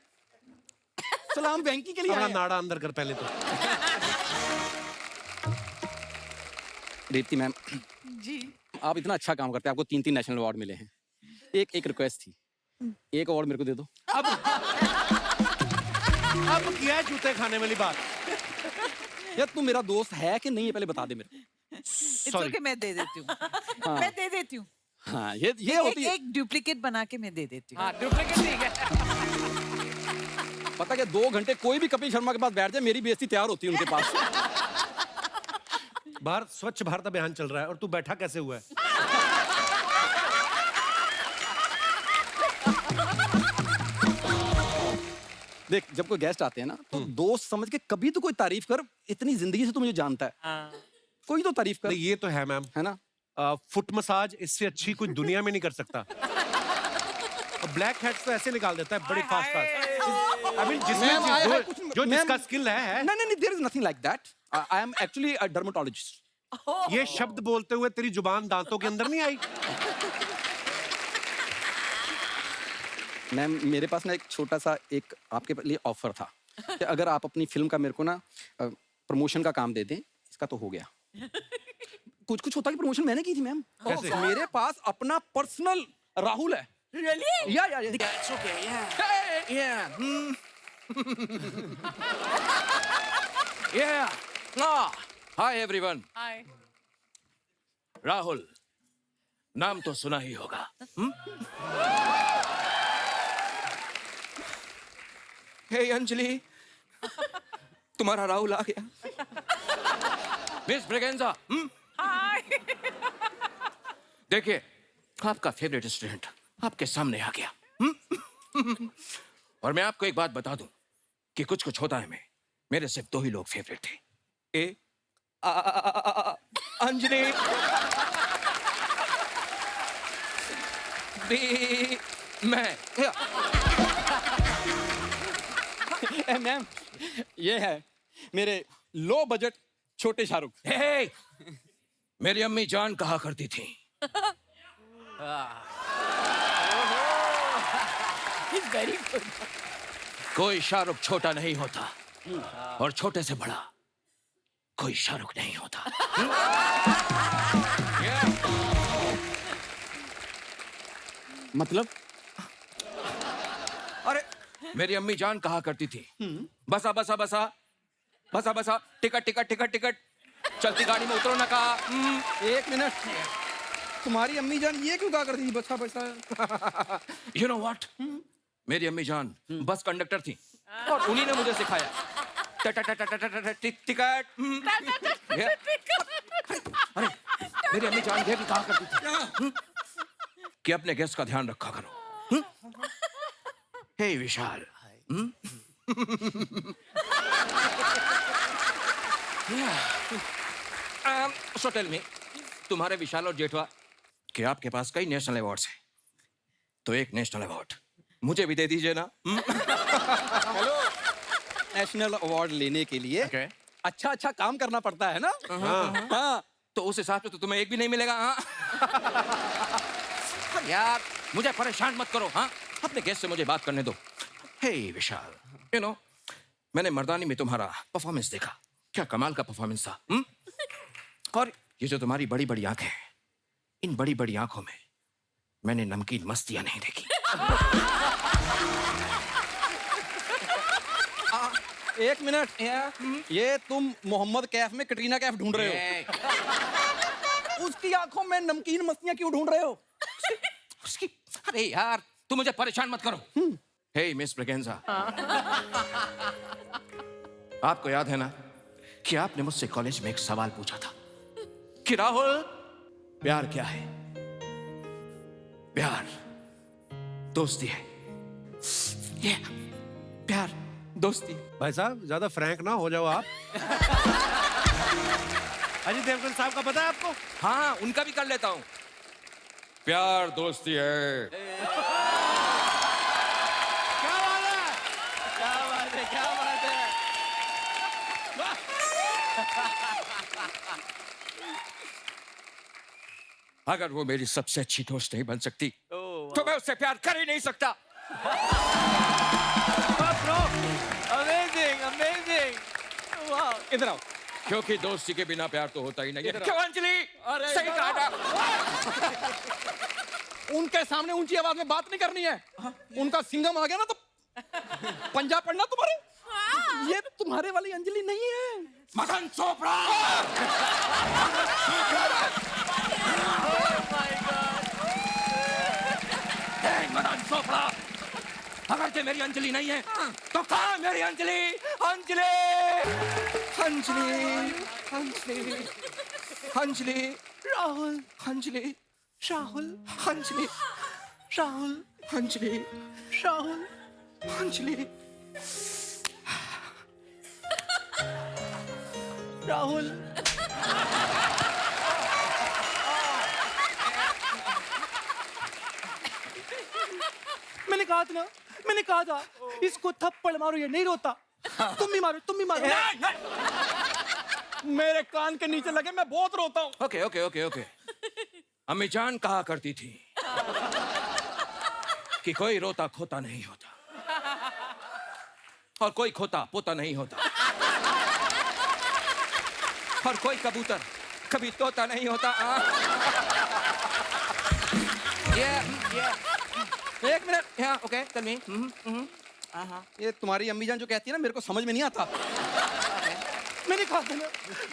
सलाम वेंकी के लिए अपना आए हैं? नाड़ा अंदर कर पहले तो। दीप्ति मैम जी आप इतना अच्छा काम करते हैं, आपको 3 नेशनल अवार्ड मिले हैं। एक रिक्वेस्ट थी, एक अवार्ड मेरे को दे दो। अब किया है जूते खाने वाली बात। यार तू मेरा दोस्त है कि नहीं है पहले बता दे मेरे को। इट्स ओके, मैं दे देती हूँ। मैं दे देती हूँ। हाँ ये होती है। एक डुप्लीकेट बना के मैं दे देती हूँ। हाँ डुप्लीकेट ठीक है। पता क्या 2 घंटे कोई भी कपिल शर्मा के पास बैठ जाए, मेरी बेइज्जती तैयार होती है उनके पास। बाहर स्वच्छ भारत अभियान चल रहा है और तू बैठा कैसे हुआ है? देख जब कोई गेस्ट आते हैं ना, तो दोस्त समझ के कभी तो कोई तारीफ कर, इतनी जिंदगी से तू मुझे जानता है, हाँ। कोई तो तारीफ कर, नहीं ये तो है मैम, है ना? फुट मसाज इससे अच्छी कोई दुनिया में नहीं कर सकता। ब्लैक हेड्स तो ऐसे निकाल देता है बड़ी fast fast. I mean ma'am, I have कुछ जो मैम- जिसका स्किल है नहीं नहीं, there is nothing like that. I am actually a dermatologist. ये शब्द बोलते हुए तेरी जुबान दांतों के अंदर नहीं आई? मैम, मेरे पास ना एक छोटा सा एक आपके लिए ऑफर था कि अगर आप अपनी फिल्म का मेरे को ना प्रमोशन का काम दे दें, इसका तो हो गया। कुछ कुछ होता है कि प्रमोशन मैंने की थी मैम। कैसे? मेरे पास अपना पर्सनल राहुल है। Really? या It's okay, yeah. Yeah. Yeah. Hi everyone. Hi. Rahul, नाम तो सुना ही होगा। हे अंजलि, तुम्हारा राहुल आ गया। Miss Braganza, Hi. देखिए, आपका फेवरेट स्टूडेंट आपके सामने आ गया। और मैं आपको एक बात बता दूं कि कुछ कुछ होता है मेरे सिर्फ 2 ही लोग फेवरेट थे। अंजलि, बी, मैं। मैम, ये है मेरे लो बजट छोटे शाहरुख। हे, मेरी अम्मी जान कहा करती थी, He's very good. कोई शाहरुख छोटा नहीं होता और छोटे से बड़ा कोई शाहरुख नहीं होता। मतलब अरे, मेरी अम्मी जान कहा करती थी, बसा बसा बसा बसा बसा, टिकट टिकट टिकट टिकट, चलती गाड़ी में उतरो ना कहा। एक मिनट, तुम्हारी अम्मी जान ये क्यों कहा करती थी बसा बसा? यू नो व्हाट, मेरी अम्मी जान बस कंडक्टर थी और उन्हीं ने मुझे सिखाया टिकट। अरे, मेरी अम्मी जान ये भी कहा करती थी कि अपने गेस्ट का ध्यान रखा करो। हे विशाल, सो टेल मी, तुम्हारे विशाल और जेठवा कि आपके पास कई नेशनल अवार्ड्स हैं, तो एक नेशनल अवार्ड मुझे भी दे दीजिए ना। हेलो, नेशनल अवार्ड लेने के लिए Okay. अच्छा अच्छा काम करना पड़ता है ना। हाँ। तो उस हिसाब से तो तुम्हें एक भी नहीं मिलेगा। हाँ यार, मुझे परेशान मत करो। हाँ, अपने गेस्ट से मुझे बात करने दो। हे विशाल, यू नो, मैंने मर्दानी में तुम्हारा परफॉर्मेंस देखा, क्या कमाल का परफॉर्मेंस था। और ये जो तुम्हारी बड़ी बड़ी आंखें हैं, इन बड़ी बड़ी आंखों में मैंने नमकीन मस्तियां नहीं देखी। एक मिनट, ये तुम मोहम्मद कैफ में कटरीना कैफ ढूंढ रहे हो? उसकी आंखों में नमकीन मस्तियां क्यों ढूंढ रहे हो? उसकी, अरे यार, तुम मुझे परेशान मत करो। हे मिस ब्रेगेंजा, आपको याद है ना कि आपने मुझसे कॉलेज में एक सवाल पूछा था कि राहुल, प्यार क्या है? प्यार दोस्ती है। ये प्यार दोस्ती। भाई साहब ज्यादा फ्रैंक ना हो जाओ आप। अजय देवगन साहब का पता है आपको? हाँ, उनका भी कर लेता हूं। प्यार दोस्ती है। क्या बात है? क्या बात है, क्या बात है। अगर वो मेरी सबसे अच्छी दोस्त नहीं बन सकती तो मैं उससे प्यार कर ही नहीं सकता। Amazing, amazing. वाह। इधर आओ। क्योंकि दोस्ती के बिना प्यार तो होता ही नहीं है। क्यों अंजलि? सही कहा था। उनके सामने ऊंची आवाज में बात नहीं करनी है। उनका सिंघम आ गया ना तो पंजाब पढ़ना तुम्हारे। ये तुम्हारे वाली अंजलि नहीं है। मदन चोपड़ा। मदन चोपड़ा, अगर ये मेरी अंजलि नहीं है तो कहाँ है मेरी अंजलि? अंजलि, अंजलि, अंजलि, अंजलि, राहुल, अंजलि, राहुल, अंजलि, राहुल, अंजलि, राहुल, अंजलि, राहुल। मैंने कहा था ना, मैंने कहा था इसको थप्पड़ मारो ये नहीं रोता। तुम भी मारो, तुम भी मारो। मेरे कान के नीचे लगे, मैं बहुत रोता हूँ। Okay okay okay okay. अम्मी जान कहा करती थी कि कोई रोता खोता नहीं होता और कोई खोता पोता नहीं होता और कोई कबूतर कभी तोता नहीं होता। एक मिनट, हाँ ओके टेल मी। ये तुम्हारी अम्मी जान जो कहती है ना, मेरे को समझ में नहीं आता। मैंने कहा था ना,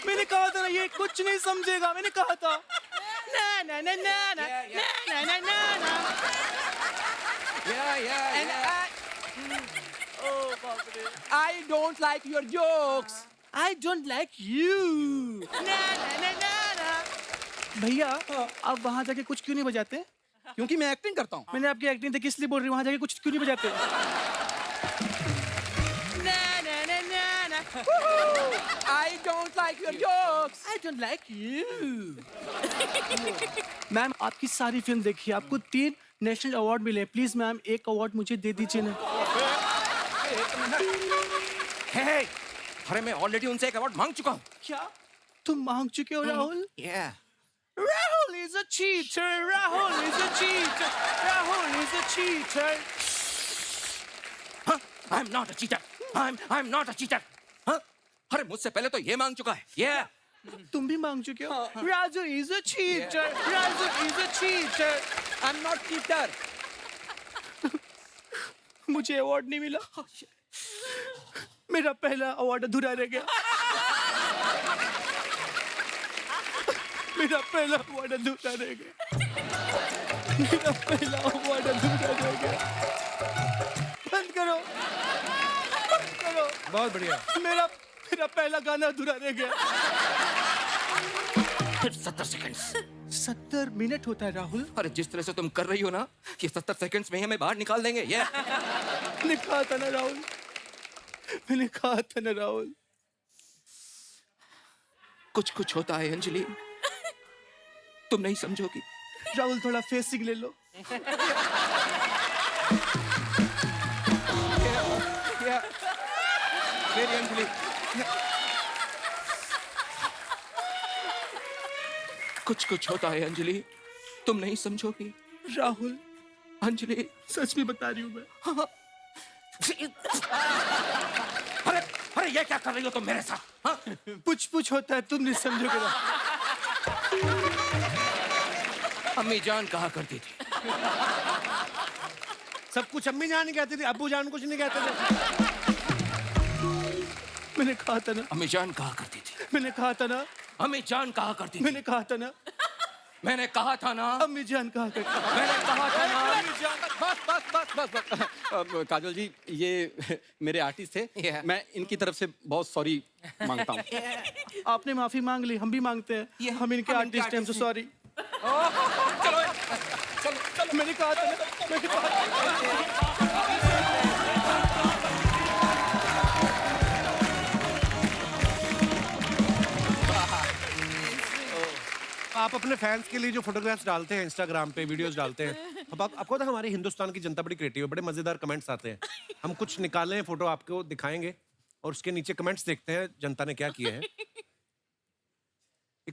मैंने कहा था ना, ये कुछ नहीं समझेगा। मैंने कहा था ना ना ना ना ना ना ना ना ना। I don't like your jokes. I don't like you. ना ना ना ना ना। भैया आप वहाँ जाके कुछ क्यों नहीं बजाते? क्योंकि मैं एक्टिंग करता हूँ। मैंने आपकी एक्टिंग देखी इसलिए बोल रही हूँ, वहाँ जाके कुछ क्यों नहीं बजाते? ना ना ना ना ना। I don't like your jokes. I don't like you. Ma'am आपकी सारी फिल्म देखी, आपको 3 नेशनल अवार्ड मिले। प्लीज मैम एक अवार्ड मुझे दे दीजिए ना। हे, अरे मैं ऑलरेडी उनसे एक अवार्ड मांग चुका हूँ। क्या तुम मांग चुके हो Rahul? Yeah. Rahul is a cheater. Rahul is a cheater. Rahul is a cheater. Huh? I'm not a cheater. I'm not a cheater. Huh? अरे मुझसे पहले तो ये मांग चुका है। Yeah. तुम भी मांग चुके हो? Raju is a cheater. Raju is a cheater. I'm not cheater. मुझे अवार्ड नहीं मिला। मेरा पहला अवार्ड अधूरा रह गया। मेरा पहला अवार्ड अधूरा रह गया। मेरा पहला अवार्ड अधूरा रह गया। बंद करो, बंद करो। बहुत बढ़िया। मेरा पहला गाना अधूरा रह गया। 70 सेकंड्स। 70 मिनट होता है राहुल। अरे जिस तरह से तुम कर रही हो ना, ये 70 सेकंड्स में ही हमें बाहर निकाल देंगे। ये मैंने कहा था ना राहुल, मैंने कहा था ना राहुल। कुछ कुछ होता है अंजलि, तुम नहीं समझोगी। राहुल थोड़ा फेसिंग ले लो। मेरी अंजलि, कुछ कुछ होता है अंजलि, तुम नहीं समझोगी। राहुल अंजलि सच में बता रही हूँ मैं। अरे अरे ये क्या कर रही हो तुम मेरे साथ? हाँ? पुछ होता है, तुम नहीं समझोगे ना। अम्मी जान कहा करती थी। सब कुछ अम्मी जान कहती थी, अब्बू जान कुछ नहीं कहते थे। मैंने कहा था ना, अम्मी जान कहा करती थी। मैंने कहा था ना, अम्मी जान कहा करती थी। मैंने कहा था ना, मैंने कहा था ना, अम्मी जान कहा करती। मैंने कहा था ना। बस। काजल जी, ये मेरे आर्टिस्ट थे। मैं इनकी तरफ से बहुत सॉरी मांगता हूँ। आपने माफी मांग ली, हम भी मांगते हैं। हम इनके आर्टिस्ट हैं, सॉरी। चलो, मैंने कहा था ना, मैंने कहा था। आप अपने फैंस के लिए जो फोटोग्राफ्स डालते हैं इंस्टाग्राम पे, वीडियोस डालते हैं, अब आपको तो हमारी हिंदुस्तान की जनता बड़ी क्रिएटिव है, बड़े मजेदार कमेंट्स आते हैं। हम कुछ निकाले हैं फोटो, आपको दिखाएंगे और उसके नीचे कमेंट्स देखते हैं जनता ने क्या किया है।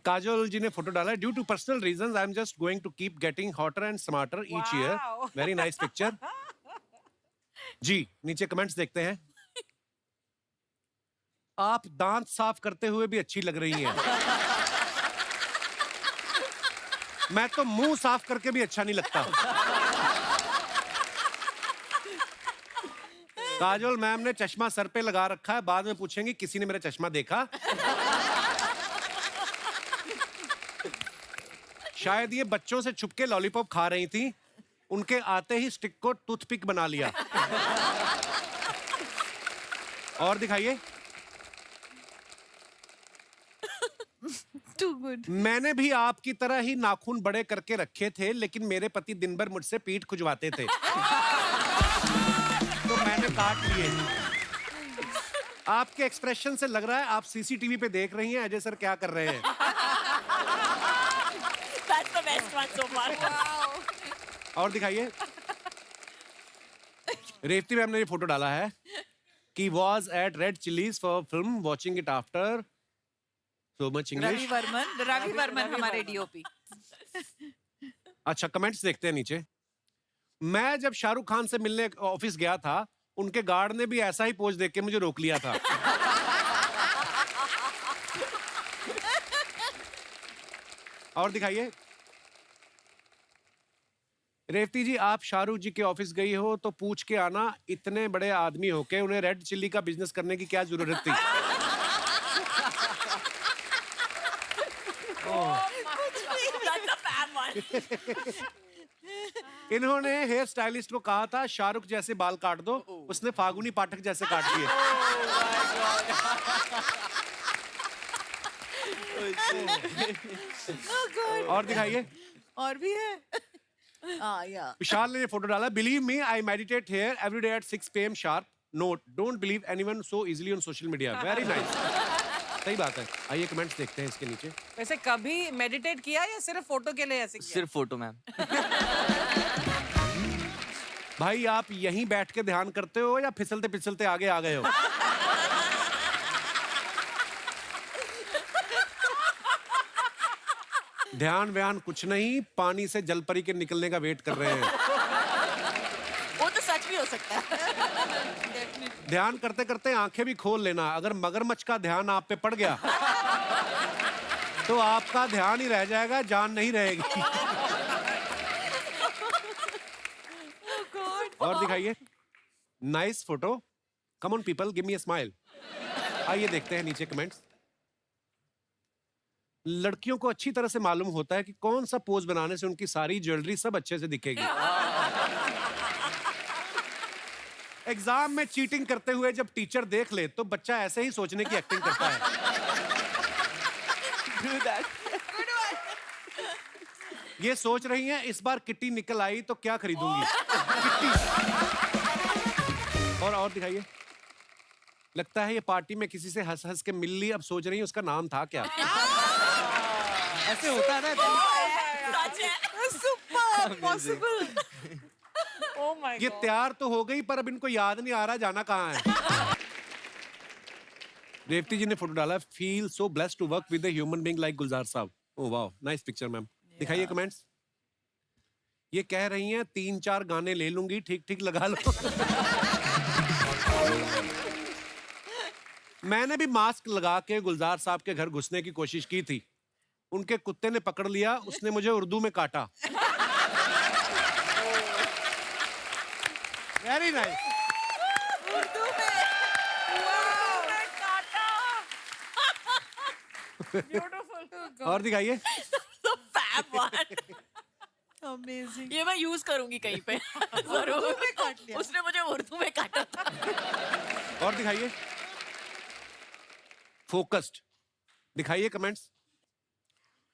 काजोल जी ने फोटो डाला है, due to personal reasons I am just going to keep getting hotter and smarter each year. Very nice picture जी। नीचे कमेंट्स देखते हैं। आप दांत साफ करते हुए भी अच्छी लग रही हैं। मैं तो मुंह साफ करके भी अच्छा नहीं लगता। काजोल मैम ने चश्मा सर पे लगा रखा है, बाद में पूछेंगी किसी ने मेरा चश्मा देखा। शायद ये बच्चों से छुपके लॉलीपॉप खा रही थी, उनके आते ही स्टिक को टूथपिक बना लिया। और दिखाइए। Too good. मैंने भी आपकी तरह ही नाखून बड़े करके रखे थे, लेकिन मेरे पति दिन भर मुझसे पीठ खुजवाते थे तो मैंने काट लिए। आपके एक्सप्रेशन से लग रहा है आप सीसीटीवी पे देख रही हैं अजय सर क्या कर रहे हैं। That's the best one so far. और दिखाइए। रेवती मैम ने ये फोटो डाला है कि was at Red Chillies for film, watching it after so much English. Ravi Varman हमारे डीओपी। अच्छा, कमेंट्स देखते हैं नीचे। मैं जब शाहरुख खान से मिलने ऑफिस गया था, उनके गार्ड ने भी ऐसा ही पोज देख के मुझे रोक लिया था। और दिखाइए। रेवती जी, आप शाहरुख जी के ऑफिस गई हो तो पूछ के आना, इतने बड़े आदमी होके उन्हें रेड चिल्ली का बिजनेस करने की क्या जरूरत थी। इन्होंने हेयर स्टाइलिस्ट को कहा था शाहरुख जैसे बाल काट दो, उसने फागुनी पाठक जैसे काट दिए। और दिखाइए। और भी है। या विशाल ने ये फोटो डाला, believe me I meditate here every day at 6 PM sharp. Note, don't believe anyone so easily on social media. Very nice. सही बात है। आइए कमेंट्स देखते हैं इसके नीचे। वैसे कभी मेडिटेट किया या सिर्फ फोटो के लिए ऐसे किया? सिर्फ फोटो मैम। भाई आप यहीं बैठ के ध्यान करते हो या फिसलते फिसलते आगे आ गए हो? ध्यान व्यान कुछ नहीं, पानी से जलपरी के निकलने का वेट कर रहे हैं। वो तो सच भी हो सकता है। ध्यान करते करते आंखें भी खोल लेना, अगर मगरमच्छ का ध्यान आप पे पड़ गया तो आपका ध्यान ही रह जाएगा, जान नहीं रहेगी। और दिखाइए। Nice photo. Come on people, give me a smile. आइए देखते हैं नीचे कमेंट्स। लड़कियों को अच्छी तरह से मालूम होता है कि कौन सा पोज बनाने से उनकी सारी ज्वेलरी सब अच्छे से दिखेगी। एग्जाम में चीटिंग करते हुए जब टीचर देख ले तो बच्चा ऐसे ही सोचने की एक्टिंग करता है। ये सोच रही हैं इस बार किट्टी निकल आई तो क्या खरीदूंगी। किट्टी। और दिखाइए। लगता है ये पार्टी में किसी से हंस हंस के मिल ली, अब सोच रही है उसका नाम था क्या। ऐसे होता है ना। पॉसिबल। Oh my ये God. तैयार तो हो गई पर अब इनको याद नहीं आ रहा जाना कहाँ है। रेवती जी ने फोटो डाला, feel so blessed to work with a human being like Gulzar साहब। Oh wow, nice picture ma'am. दिखाइए कमेंट्स। ये कह रही हैं 3-4 गाने ले लूंगी, ठीक ठीक लगा लो। मैंने भी मास्क लगा के गुलजार साहब के घर घुसने की कोशिश की थी, उनके कुत्ते ने पकड़ लिया, उसने मुझे उर्दू में काटा। Very nice. और दिखाइए। अमेजिंग। ये मैं यूज करूंगी कहीं पे। जरूर। उसने मुझे उर्दू में काटा था। और दिखाइए। फोकस्ड। दिखाइए कमेंट्स।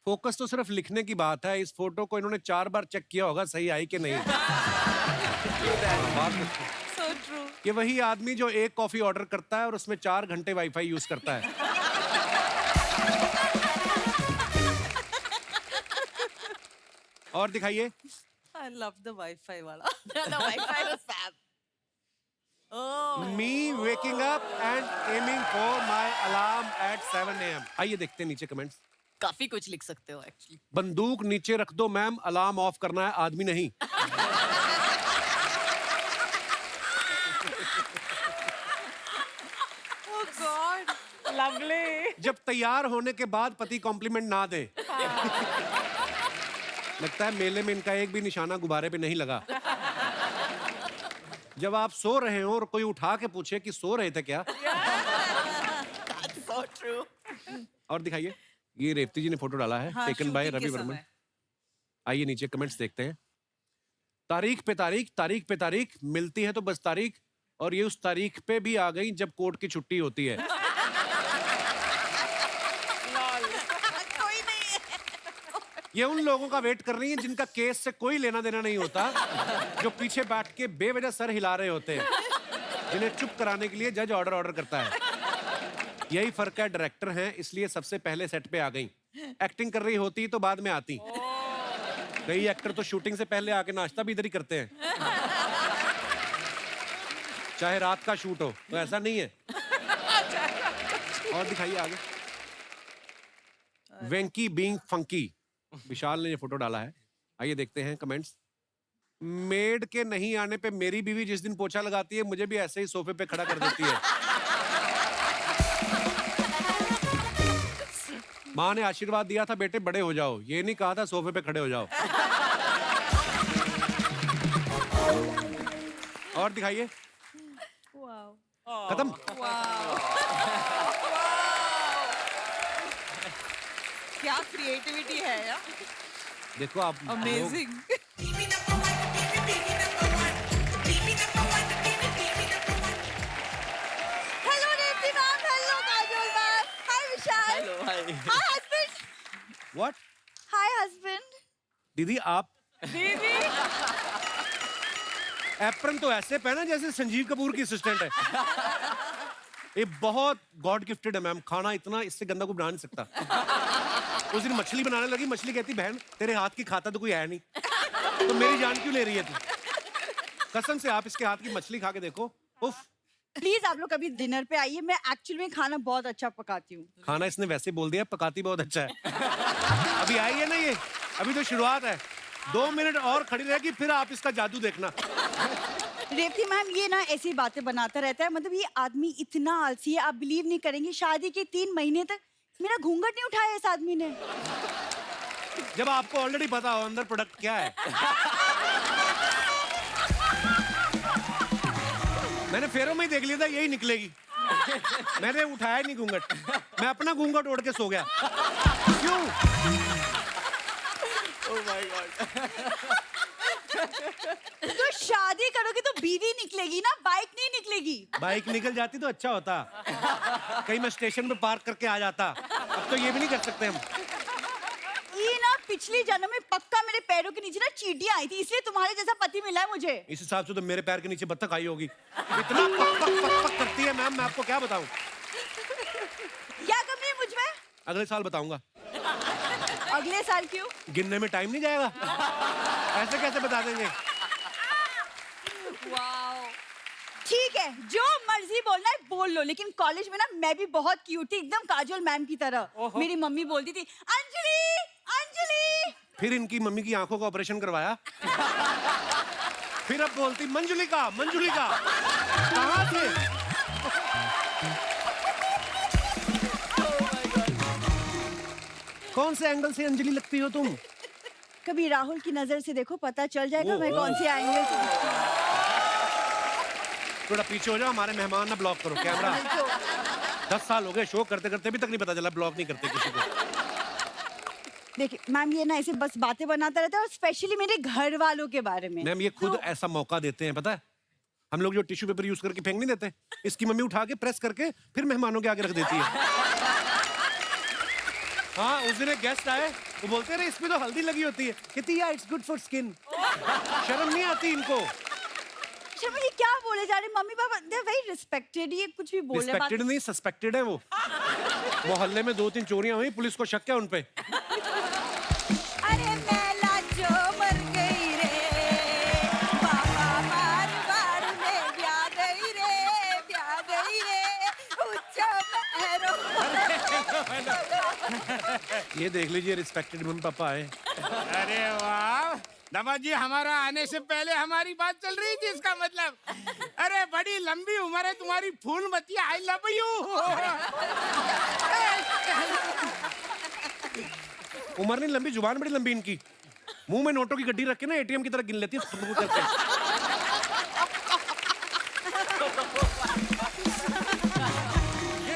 फोकस तो सिर्फ लिखने की बात है, इस फोटो को इन्होंने 4 बार चेक किया होगा सही आई कि नहीं। So true. ये वही आदमी जो एक कॉफी ऑर्डर करता है और उसमें 4 घंटे वाईफाई यूज करता है। और दिखाइए। I love the Wi-Fi वाला। The Wi-Fi was fab. Oh. Me waking up and aiming for my alarm at 7 AM। आइए देखते हैं नीचे कमेंट्स। काफी कुछ लिख सकते हो एक्चुअली। बंदूक नीचे रख दो मैम, अलार्म ऑफ करना है, आदमी नहीं। Oh God. Lovely. जब तैयार होने के बाद पति कॉम्प्लीमेंट ना दे। लगता है मेले में इनका एक भी निशाना गुब्बारे पे नहीं लगा। जब आप सो रहे हो और कोई उठा के पूछे कि सो रहे थे क्या। That's so true. और दिखाइए। ये रेवती जी ने फोटो डाला है, हाँ, टेकन बाय shooting के रवि वर्मन। समय। आइए नीचे कमेंट्स देखते हैं। तारीख पे तारीख, तारीख पे तारीख, मिलती है तो बस तारीख, और ये उस तारीख पे भी आ गई जब कोर्ट की छुट्टी होती है। कोई नहीं है। ये उन लोगों का वेट कर रही हैं जिनका केस से कोई लेना देना नहीं होता, जो पीछे बैठ के बेवजह सर हिला रहे होते हैं, जिन्हें चुप कराने के लिए जज ऑर्डर करता है। यही फर्क है, डायरेक्टर हैं इसलिए सबसे पहले सेट पे आ गई। एक्टिंग कर रही होती तो बाद में आती। कई एक्टर तो शूटिंग से पहले आके नाश्ता भी इधर ही करते हैं। चाहे रात का शूट हो, तो ऐसा नहीं है। और दिखाइए आगे। वेंकी बीइंग फंकी, विशाल ने ये फोटो डाला है। आइए देखते हैं कमेंट्स। मेड के नहीं आने पे मेरी बीवी जिस दिन पोछा लगाती है, मुझे भी ऐसे ही सोफे पे खड़ा कर देती है। माँ ने आशीर्वाद दिया था, बेटे बड़े हो जाओ, ये नहीं कहा था सोफे पे खड़े हो जाओ। और दिखाइए। खत्म। क्या क्रिएटिविटी है यार, देखो आप amazing. Hello Revathi ma'am, hello Kajol ma'am, hi Vishal, hello hi hi husband, what? Hi husband. दीदी आप एप्रन तो ऐसे पहना जैसे संजीव कपूर की असिस्टेंट है। ये बहुत गॉड गिफ्टेड है मैम, खाना इतना इससे गंदा कोई बना नहीं सकता। उस दिन मछली बनाने लगी, मछली कहती बहन तेरे हाथ की खाता तो कोई है नहीं, तो मेरी जान क्यों ले रही है तू? कसम से आप इसके हाथ की मछली खा के देखो, उफ। प्लीज आप लोग कभी डिनर पे आइए, मैं एक्चुअली में खाना बहुत अच्छा पकाती हूँ। खाना इसने वैसे बोल दिया, पकाती बहुत अच्छा है। अभी आई है ना ये, अभी तो शुरुआत है। 2 मिनट और खड़ी रहेगी, फिर आप इसका जादू देखना। रेवती मैम ये ना ऐसी बातें बनाता रहता है, मतलब ये आदमी इतना आलसी है, आप बिलीव नहीं करेंगे, शादी के 3 महीने तक मेरा घूंघट नहीं उठाया इस आदमी ने। जब आपको ऑलरेडी पता हो अंदर प्रोडक्ट क्या है। मैंने फेरों में ही देख लिया था यही निकलेगी। मैंने उठाया नहीं घूंघट, मैं अपना घूंघट ओढ़ के सो गया। क्यों? Oh my God. तो शादी करोगे तो बीवी निकलेगी ना, बाइक नहीं निकलेगी। बाइक निकल जाती तो अच्छा होता, कहीं मैं स्टेशन पे पार्क करके आ जाता। अब तो ये भी नहीं कर सकते हम। ये ना पिछली जन्म में पक्का मेरे पैरों के नीचे ना चींटियां आई थी, इसलिए तुम्हारे जैसा पति मिला है मुझे। इस हिसाब से तो मेरे पैर के नीचे बत्तख आई होगी। इतना पक पक पक पक करती है मैम, मैं आपको क्या बताऊं। क्या कमी है मुझ में? अगले साल बताऊंगा। अगले साल क्यों? गिनने में टाइम नहीं जाएगा, ऐसे कैसे बता देंगे। ठीक है, जो मर्जी बोलना है बोल लो, लेकिन कॉलेज में ना मैं भी बहुत क्यूट थी, एकदम काजोल मैम की तरह। मेरी मम्मी बोलती थी अंजलि अंजलि। फिर इनकी मम्मी की आंखों का ऑपरेशन करवाया। फिर अब बोलती मंजुलिका मंजुलिका। कहाँ थे? कौन से एंगल से अंजलि लगती हो तुम? कभी राहुल की नजर से देखो, पता चल जाएगा मैं कौन सी एंगल से। थोड़ा पीछे हो जाओ, हमारे मेहमान ना ब्लॉक करो कैमरा। 10 साल हो गए शो करते करते, अभी तक नहीं पता चला ब्लॉक नहीं करते किसी को। देखिए मैम ये ना ऐसे बस बातें बनाता रहता है, और स्पेशली मेरे घर वालों के बारे में। मैम ये खुद ऐसा मौका देते हैं, पता है हम लोग जो टिश्यू पेपर यूज करके फेंक नहीं देते, इसकी मम्मी उठा के प्रेस करके फिर मेहमानों के आगे रख देती है। हाँ उस दिन एक गेस्ट आए, वो बोलते रहे इसमें तो हल्दी लगी होती है, कहती है इट्स गुड फॉर स्किन। शर्म नहीं आती इनको। शर्मा ये क्या बोले जा रहे हैं? Mummy papa they very respected, ये कुछ भी बोल रहे हैं। रिस्पेक्टेड नहीं सस्पेक्टेड है वो। मोहल्ले में 2-3 चोरियां हुई, पुलिस को शक है उन पे। अरे मैला जो मर गई रे बाबा, बार बार में ब्याह गई रे उच्चा पैरों। ये देख लीजिए रिस्पेक्टेड मम्मी पापा आए। अरे वाह दबा जी, हमारा आने से पहले हमारी बात चल रही थी, इसका मतलब अरे बड़ी लंबी उम्र है तुम्हारी फूलमती, आई लव यू। उम्र नहीं लंबी, जुबान बड़ी लंबी इनकी। मुंह में नोटों की गड्डी रख के ना एटीएम की तरह गिन लेती है करके।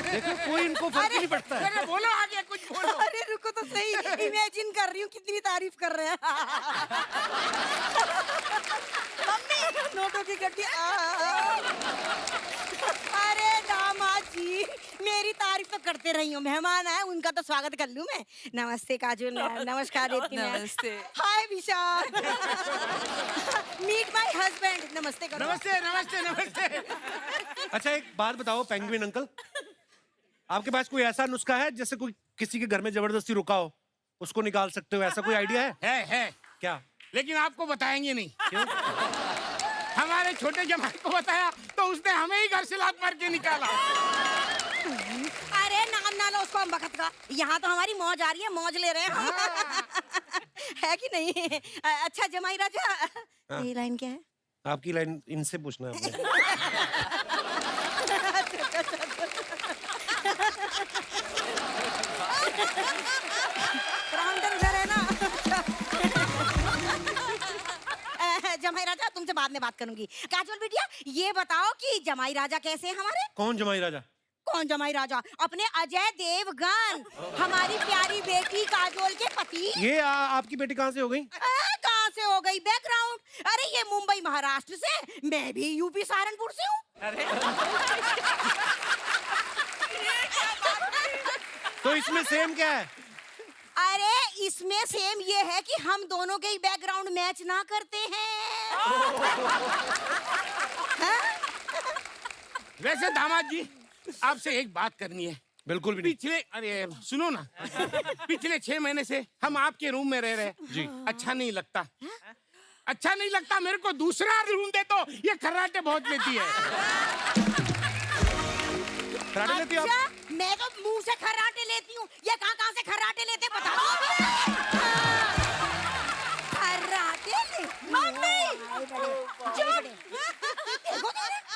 देखो कोई इनको फर्क ही नहीं पड़ता है। अरे बोलो आगे कुछ बोलो। अरे रुको तो सही, इमेजिन कर रही हूँ कितनी तारीफ कर रहे हैं। मम्मी नोटों की गड्डी। अरे दामाद जी मेरी तारीफ तो करते रही हूँ, मेहमान आए उनका तो स्वागत कर लूँ मैं। नमस्ते काजोल मैम, नमस्कार रेवती मैम, नमस्ते। हाय विशाल, मीट माय हस्बैंड, नमस्ते करो। नमस्ते नमस्ते नमस्ते। अच्छा एक बात बताओ पेंगुइन अंकल, आपके पास कोई ऐसा नुस्खा है जैसे कोई किसी के घर में जबरदस्ती रुका हो उसको निकाल सकते हो, ऐसा कोई आइडिया है? है क्या? लेकिन आपको बताएंगे नहीं। क्यों? हमारे छोटे जमाई को बताया तो उसने हमें ही घर से लात मार के निकाला। अरे नाम ना लो उसको हम वक्त का, यहाँ तो हमारी मौज आ रही है, मौज ले रहे हैं हम। है कि नहीं? अच्छा जमाई राजा, ये लाइन क्या है? आपकी लाइन इनसे पूछना है आपने। उधर है ना। जमाई राजा तुमसे बाद में बात करूंगी। काजोल बिटिया ये बताओ कि जमाई राजा कैसे हैं हमारे? कौन जमाई राजा? कौन जमाई राजा? अपने अजय देवगन, हमारी प्यारी बेटी काजोल के पति। ये आपकी बेटी कहाँ से हो गई? कहाँ से हो गई? बैकग्राउंड, अरे ये मुंबई महाराष्ट्र से, मैं भी यूपी सहारनपुर से हूँ। तो इसमें सेम क्या है? अरे इसमें सेम ये है कि हम दोनों के ही बैकग्राउंड मैच ना करते हैं। वैसे दामाद जी आपसे एक बात करनी है। बिल्कुल भी नहीं। पिछले, अरे सुनो ना, पिछले 6 महीने से हम आपके रूम में रह रहे हैं जी। अच्छा नहीं लगता, अच्छा नहीं लगता। मेरे को दूसरा रूम दे तो ये खर्राटे बहुत लेती है। खर्राटे लेती हो आप? अच्छा, मैं तो मुंह से खर्राटे लेती हूँ, ये कहाँ से खर्राटे लेते बता दो। खर्राटे ले? मम्मी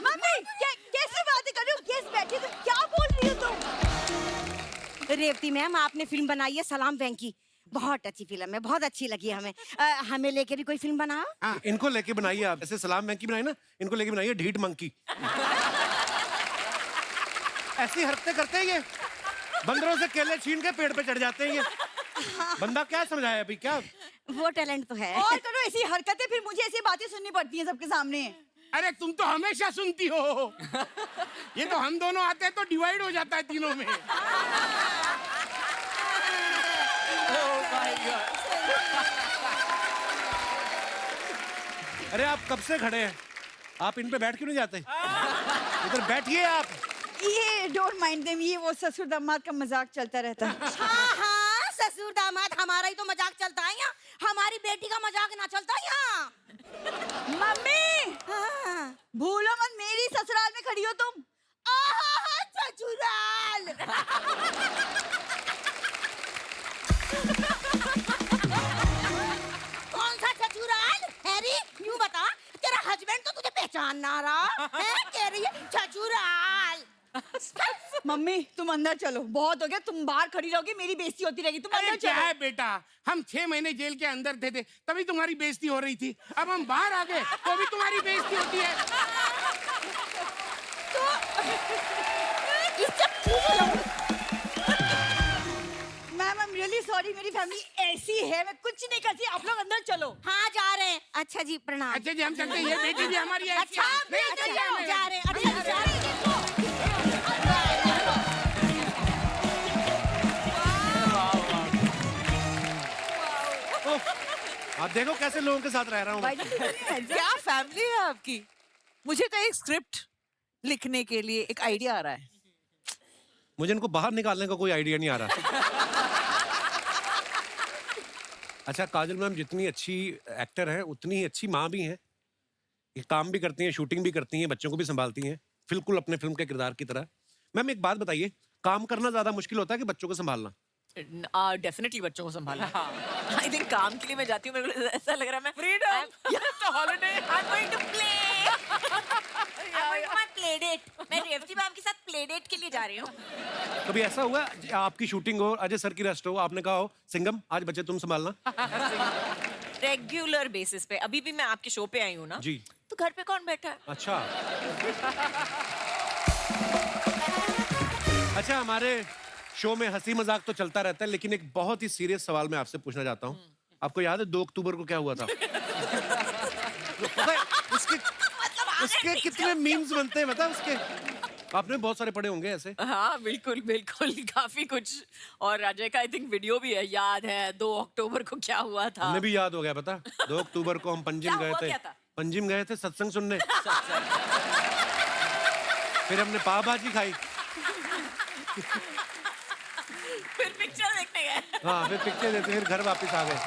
मम्मी कैसी बातें कर रही हो? गेस्ट बैठी तो क्या बोल रही हो तुम? रेवती मैम आपने फिल्म बनाई है सलाम वेंकी, बहुत अच्छी फिल्म है, बहुत अच्छी लगी हमें। हमें लेके भी कोई फिल्म बनाओ। इनको लेके बनाइए आप। ऐसे सलाम वेंकी बनाई ना, इनको लेके बनाइए ढीठ मंकी। ऐसी हरकतें करते हैं ये, बंदरों से केले छीन के पेड़ पे चढ़ जाते हैं ये। बंदा क्या समझाया अभी? क्या वो टैलेंट तो है। और करो ऐसी हरकतें, फिर मुझे ऐसी बातें सुननी पड़ती हैं सबके सामने। अरे तुम तो हमेशा सुनती हो। ये तो हम दोनों आते हैं तो डिवाइड हो जाता है तीनों में। अरे आप कब से खड़े हैं? आप इन पे बैठ क्यों नहीं जाते? इधर बैठिए आप। ये डोंट माइंड देम, ये वो ससुर दामाद का मजाक चलता रहता है। हाँ हाँ ससुर दामाद, हमारा ही तो मजाक चलता है यहाँ, हमारी बेटी का मजाक ना चलता यहाँ। मम्मी हाँ। भूलो मत मेरी ससुराल में खड़ी हो तुम। ससुराल। कौन सा ससुराल? हैरी यूं बता, तेरा हस्बैंड तो तुझे पहचान ना रहा है, कह रही है ससुराल। मम्मी तुम अंदर चलो, बहुत हो गया, तुम बाहर खड़ी रहोगी, मेरी बेइज्जती होती रहेगी। तुम अरे अंदर क्या चलो। है बेटा, हम 6 महीने जेल के अंदर थे तभी तुम्हारी बेइज्जती हो रही थी। अब हम बाहर आ गए तो भी तुम्हारी बेइज्जती होती है। Ma'am I am really sorry, मेरी फैमिली ऐसी है, मैं कुछ नहीं करती। आप लोग अंदर चलो। हाँ जा रहे हैं। अच्छा जी प्रणाम। अच्छा जी हम चलते हैं, ये बेटी भी हमारी ऐसी अच्छा है। नहीं, अच्छा, चाहिए हमें। जा रहे हैं। अच्छा जा रहे हैं। आप देखो कैसे लोगों के साथ रह रहा हूँ। क्या फैमिली है आपकी? मुझे तो एक स्क्रिप्ट लिखने के लिए एक आइडिया आ रहा है। मुझे इनको बाहर निकालने का कोई आइडिया नहीं आ रहा। अच्छा काजल मैम जितनी अच्छी एक्टर है उतनी ही अच्छी माँ भी हैं। ये काम भी करती हैं, शूटिंग भी करती हैं, बच्चों को भी संभालती हैं, बिल्कुल अपने फिल्म के किरदार की तरह। मैम एक बात बताइए, काम करना ज्यादा मुश्किल होता है कि बच्चों को संभालना? डेफिनेटली बच्चों को संभालना। आई थिंक काम के लिए मैं जाती हूँ, मेरे को ऐसा लग रहा है मैं freedom holiday I am going to play play date. मैं रेवती मैम के साथ प्ले डेट के लिए जा रही हूँ। कभी ऐसा हुआ आपकी शूटिंग हो, अजय सर की रेस्ट हो, आपने कहा हो सिंगम आज बच्चे तुम संभालना? रेगुलर बेसिस पे। अभी भी मैं आपके शो पे आई हूँ ना जी, तो घर पे कौन बैठा है? अच्छा अच्छा हमारे शो में हंसी मजाक तो चलता रहता है, लेकिन एक बहुत ही सीरियस सवाल मैं आपसे पूछना चाहता हूँ। आपको याद है 2 अक्टूबर को क्या हुआ था? पता है उसके कितने मीम्स बनते हैं, मतलब उसके आपने बहुत सारे पढ़े होंगे ऐसे। हाँ बिल्कुल बिल्कुल, काफी कुछ। और अजय का आई थिंक वीडियो भी है, याद है 2 अक्टूबर को क्या हुआ था? हमें भी याद हो गया, पता 2 अक्टूबर को हम पंजिम क्या गए हुआ, थे। क्या था? पंजिम गए थे सत्संग सुनने। फिर हमने पाव भाजी खाई। फिर पिक्चर देखने गए। हाँ फिर पिक्चर देखते फिर घर वापस आ गए।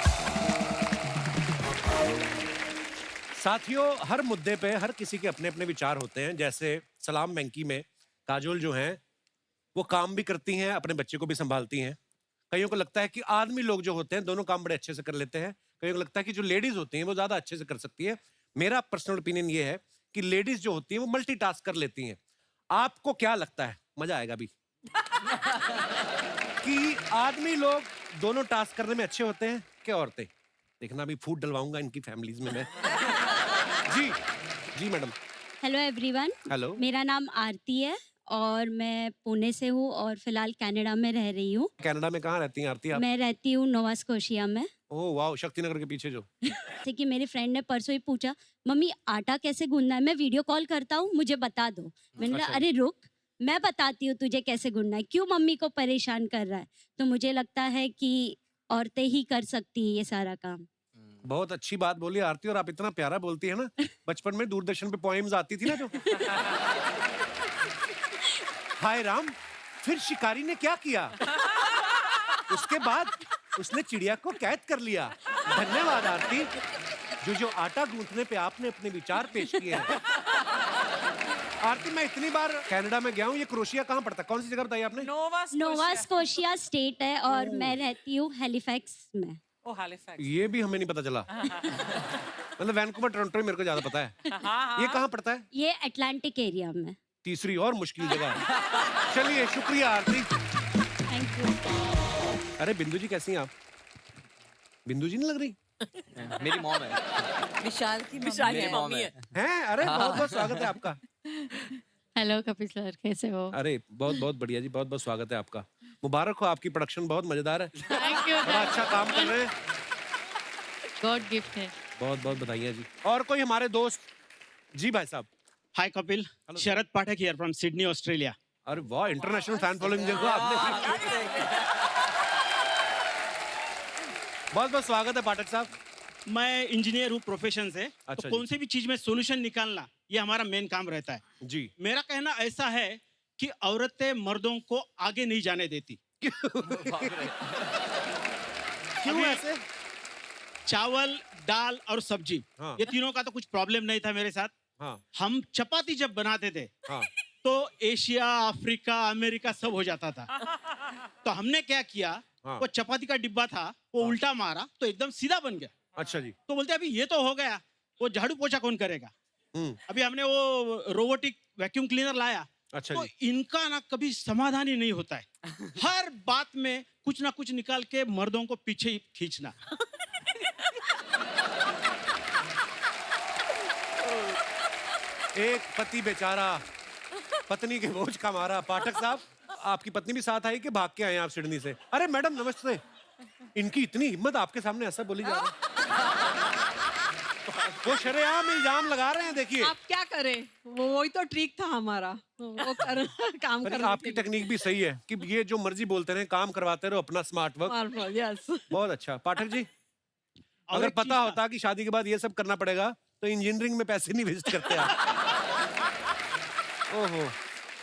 साथियों, हर मुद्दे पे हर किसी के अपने अपने विचार होते हैं। जैसे सलाम वेंकी में काजोल जो हैं वो काम भी करती हैं, अपने बच्चे को भी संभालती हैं। कईयों को लगता है कि आदमी लोग जो होते हैं दोनों काम बड़े अच्छे से कर लेते हैं। कईयों को लगता है कि जो लेडीज होती हैं वो ज्यादा अच्छे से कर सकती है। मेरा पर्सनल ओपिनियन ये है कि लेडीज जो होती हैं वो मल्टीटास्क कर लेती हैं। आपको क्या लगता है? मजा आएगा अभी कि आदमी लोग दोनों टास्क करने में अच्छे होते हैं क्या औरतें? देखना, अभी फूड डलवाऊंगा इनकी फैमिलीज में मैं। जी जी मैडम। Hello everyone, hello. मेरा नाम आरती है और मैं पुणे से हूँ और फिलहाल कनाडा में रह रही हूँ। कनाडा में कहाँ रहती हैं आरती आप? मैं रहती हूँ नोवा स्कोशिया में। ओह वाह, शक्तिनगर के पीछे जो। जैसे कि मेरे फ्रेंड ने परसों ही पूछा, मम्मी आटा कैसे गूंदना है, मैं वीडियो कॉल करता हूँ मुझे बता दो। मैंने कहा अच्छा। अरे रुक, मैं बताती हूँ तुझे कैसे गूंदना है, क्यों मम्मी को परेशान कर रहा है। तो मुझे लगता है कि औरतें ही कर सकती है ये सारा काम। बहुत अच्छी बात बोली आरती, और आप इतना प्यारा बोलती है ना। बचपन में दूरदर्शन पे पोएम्स आती थी ना जो। हाय राम, फिर शिकारी ने क्या किया? उसके बाद उसने चिड़िया को कैद कर लिया। धन्यवाद आरती, जो आटा गूंथने पे आपने अपने विचार पेश किए हैं। आरती, मैं इतनी बार कनाडा में गया हूँ, ये क्रोशिया कहाँ पड़ता है? कौन सी जगह बताई आपने? नोवा स्कोशिया स्टेट है और मैं रहती हूँ हैलिफैक्स में। ओ हैलिफैक्स। ये भी हमें नहीं पता चला। मतलब वैंकूवर टोरंटो ही मेरे को ज्यादा पता है। ये कहाँ पड़ता है? ये अटलांटिक एरिया में। तीसरी और मुश्किल जगह। चलिए, शुक्रिया आरती। Thank you. अरे बिंदु जी, कैसी हैं आप? बिंदु जी नहीं लग रही? मेरी मॉम है। विशाल की मेरी मॉम मम्मी है। है। हैं? अरे बहुत बहुत स्वागत है आपका। हेलो कपिल सर, कैसे हो? अरे बहुत बहुत बढ़िया जी, बहुत बहुत स्वागत है आपका। मुबारक हो, आपकी प्रोडक्शन बहुत मजेदार है। Thank you. बड़ा अच्छा काम कर रहे हैं। गॉड गिफ्ट है। बहुत बहुत बधाइयाँ जी। और कोई हमारे दोस्त? जी भाई साहब। हाय कपिल, शरद पाठक हियर फ्रॉम सिडनी ऑस्ट्रेलिया। अरे वाह, इंटरनेशनल फैन फॉलोइंग देखो आपने। बहुत बहुत स्वागत है पाठक साहब। मैं इंजीनियर हूँ प्रोफेशन से। अच्छा तो जी। कौन सी भी चीज में सॉल्यूशन निकालना ये हमारा मेन काम रहता है। जी। मेरा कहना ऐसा है कि औरतें मर्दों को आगे नहीं जाने देती। क्यों ऐसे? चावल, दाल और सब्जी, हाँ। ये तीनों का तो कुछ प्रॉब्लम नहीं था मेरे साथ। हाँ। हम चपाती जब बनाते थे हाँ। तो एशिया, अफ्रीका, अमेरिका सब हो जाता था। तो हमने क्या किया, हाँ। वो चपाती का डिब्बा था, वो उल्टा मारा तो एकदम सीधा बन गया। अच्छा जी। तो बोलते अभी ये तो हो गया, वो झाड़ू पोछा कौन करेगा? हम्म। अभी हमने वो रोबोटिक वैक्यूम क्लीनर लाया। अच्छा तो जी। इनका ना कभी समाधान ही नहीं होता है। हर बात में कुछ ना कुछ निकाल के मर्दों को पीछे ही खींचना। एक पति बेचारा पत्नी के बोझ का मारा। पाठक साहब, आपकी पत्नी भी साथ आई कि भाग के आए आप सिडनी से? अरे मैडम नमस्ते। इनकी इतनी हिम्मत, आपके सामने ऐसा बोली जा रही है। वो शरेआम इल्जाम लगा रहे हैं, देखिए। आप क्या करें, वही तो ट्रिक था हमारा, वो कर, काम पर करने आपकी टेक्निक भी सही है कि ये जो मर्जी बोलते रहे, काम करवाते रहो अपना स्मार्ट वर्क। यस। बहुत अच्छा। पाठक जी, और अगर एक पता चीज था- होता कि शादी के बाद ये सब करना पड़ेगा तो इंजीनियरिंग में पैसे नहीं वेस्ट करते आप। ओहो,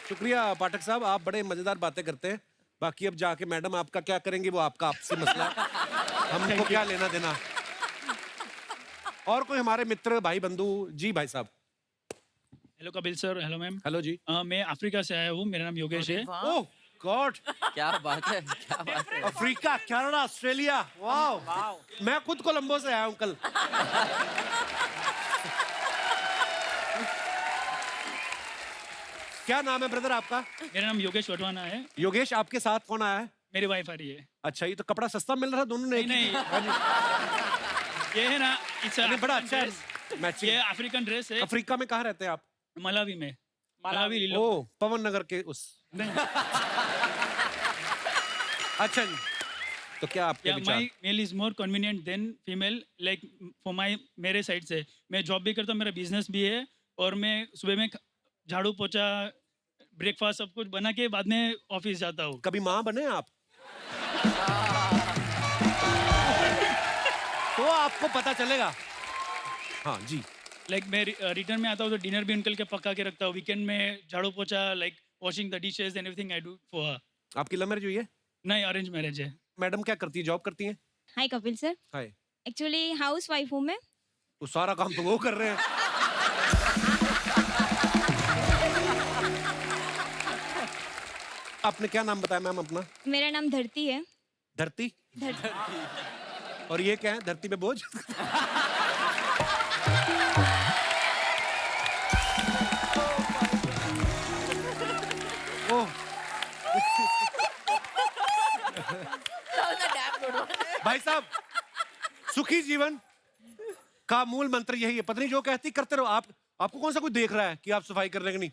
शुक्रिया पाठक साहब, आप बड़े मजेदार बातें करते हैं। बाकी अब जाके मैडम आपका क्या करेंगे वो आपका आपसे मसला है, हमको क्या लेना देना। और कोई हमारे मित्र, भाई, बंधु? जी भाई साहब। Hello Kapil sir. Hello ma'am. Hello जी। मैं अफ्रीका से आया हूँ, मेरा नाम योगेश है। ओह गॉड, क्या बात है, क्या बात है। अफ्रीका, कनाडा, ऑस्ट्रेलिया, वाह। मैं खुद कोलंबो से आया हूँ कल। क्या नाम है ब्रदर आपका? मेरा नाम योगेश वटवाना है। योगेश, आपके साथ कौन आया है? मेरी वाइफ आ रही है। अच्छा, ये तो कपड़ा सस्ता मिल रहा था दोनों ने। नहीं, ये है ना, बड़ा अच्छा है मैचिंग। ये अफ्रीकन ड्रेस है। अफ्रीका में कहाँ रहते हैं आप? मलावी में। मलावी लीलो। ओ, पवन नगर के उस। अच्छा जी, तो क्या आपके विचार? My male is more convenient then female, like for my, मेरे साइड से मैं जॉब भी करता हूँ, मेरा बिजनेस भी है, और मैं सुबह में झाड़ू पोछा, ब्रेकफास्ट सब कुछ बना के बाद में ऑफिस जाता हूँ। कभी माँ बने आप? तो आपको पता चलेगा। हाँ जी। लाइक मैं रिटर्न में आता हूँ तो डिनर भी उनके लिए पका के रखता हूँ। वीकेंड में झाड़ू पोछा, like washing the dishes and everything I do for her. आपकी लव मैरिज हुई है? नहीं, अरेंज मैरिज है। मैडम क्या करती है, जॉब करती हैं? हाय कपिल सर। हाय। एक्चुअली हाउस वाइफ हूँ मैं, तो सारा काम तो वो कर रहे हैं। आपने क्या नाम बताया मैम अपना? मेरा नाम धरती है। धरती? धरती। और ये क्या है, धरती पे बोझ? ओह। भाई साहब, सुखी जीवन का मूल मंत्र यही है। पत्नी जो कहती करते रहो। आपको कौन सा कोई देख रहा है कि आप सफाई कर रहे हैं कि नहीं?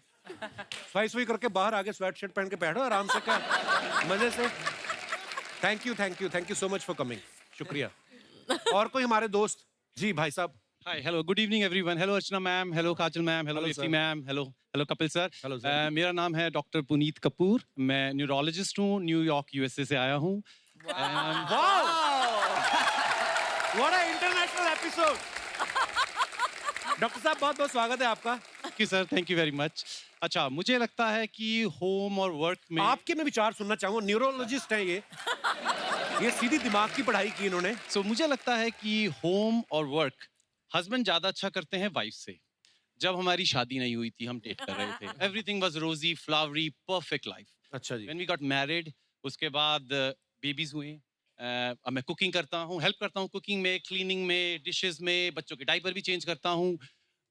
सफाई करके बाहर आगे स्वेट शर्ट पहन के बैठो आराम से, क्या मजे से। Thank you so much for coming. शुक्रिया। और कोई हमारे दोस्त? जी भाई साहब। Hi, hello, good evening everyone. Hello Archana ma'am, hello Kajal ma'am, hello Hello, Rifti sir. ma'am, hello Kapil sir. Hello, sir. मेरा नाम है डॉक्टर पुनीत कपूर। मैं न्यूरोलॉजिस्ट हूँ, न्यूयॉर्क यूएसए से आया हूँ। Wow! What an international episode! Doctor साहब बहुत बहुत स्वागत है आपका। Thank you sir, thank you very much. अच्छा, मुझे लगता है कि होम और वर्क में आपके मैं विचार सुनना चाहूंगा। न्यूरोलॉजिस्ट हैं ये सीधी दिमाग की पढ़ाई की इन्होंने। सो मुझे लगता है कि होम और वर्क हस्बैंड ज्यादा अच्छा करते हैं वाइफ से। जब हमारी शादी नहीं हुई थी, हम डेट कर रहे थे, एवरीथिंग वाज रोजी फ्लावरी परफेक्ट लाइफ। अच्छा जी। व्हेन वी गॉट मैरिड, उसके बाद बेबीज हुए। अब मैं कुकिंग करता हूँ, हेल्प करता हूँ कुकिंग में, क्लीनिंग में, डिशेस में, बच्चों के डायपर भी चेंज करता हूँ।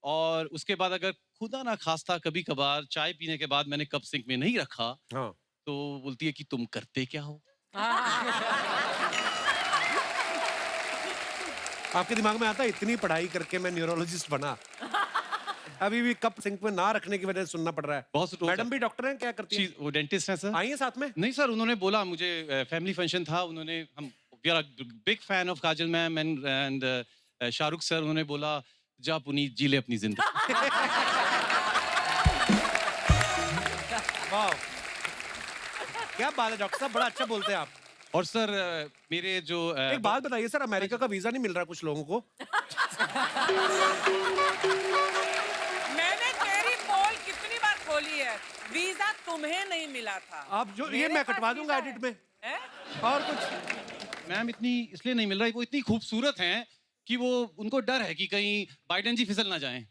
और उसके बाद अगर खुदा ना खास्ता कभी कभार चाय पीने के बाद मैंने कप सिंक में नहीं रखा, हाँ। तो बोलती है कि तुम करते क्या हो। आपके दिमाग में आता है इतनी पढ़ाई करके मैं न्यूरोलॉजिस्ट बना, अभी भी कप सिंक में ना रखने की वजह से सुनना पड़ रहा है। बहुत मैडम भी डॉक्टर हैं, क्या करती हैं? वो डेंटिस्ट हैं सर। आई हैं साथ में? नहीं सर, उन्होंने बोला मुझे, फैमिली फंक्शन था, उन्होंने, हम we are big fan of Kajal ma'am and Shahrukh sir, उन्होंने बोला जा पुनीत जी ले अपनी जिंदगी। वाह, क्या बात है डॉक्टर साहब, बड़ा अच्छा बोलते हैं आप। और सर मेरे जो एक बात बताइए सर, अमेरिका का वीजा नहीं मिल रहा कुछ लोगों को? मैंने तेरी पोल कितनी बार खोली है, वीजा तुम्हें नहीं मिला था। आप जो ये मैं कटवा दूंगा एडिट में। और कुछ मैम इतनी इसलिए नहीं मिल रहा, वो इतनी खूबसूरत हैं कि वो, उनको डर है कि कहीं बाइडेन जी फिसल ना जाएं। अब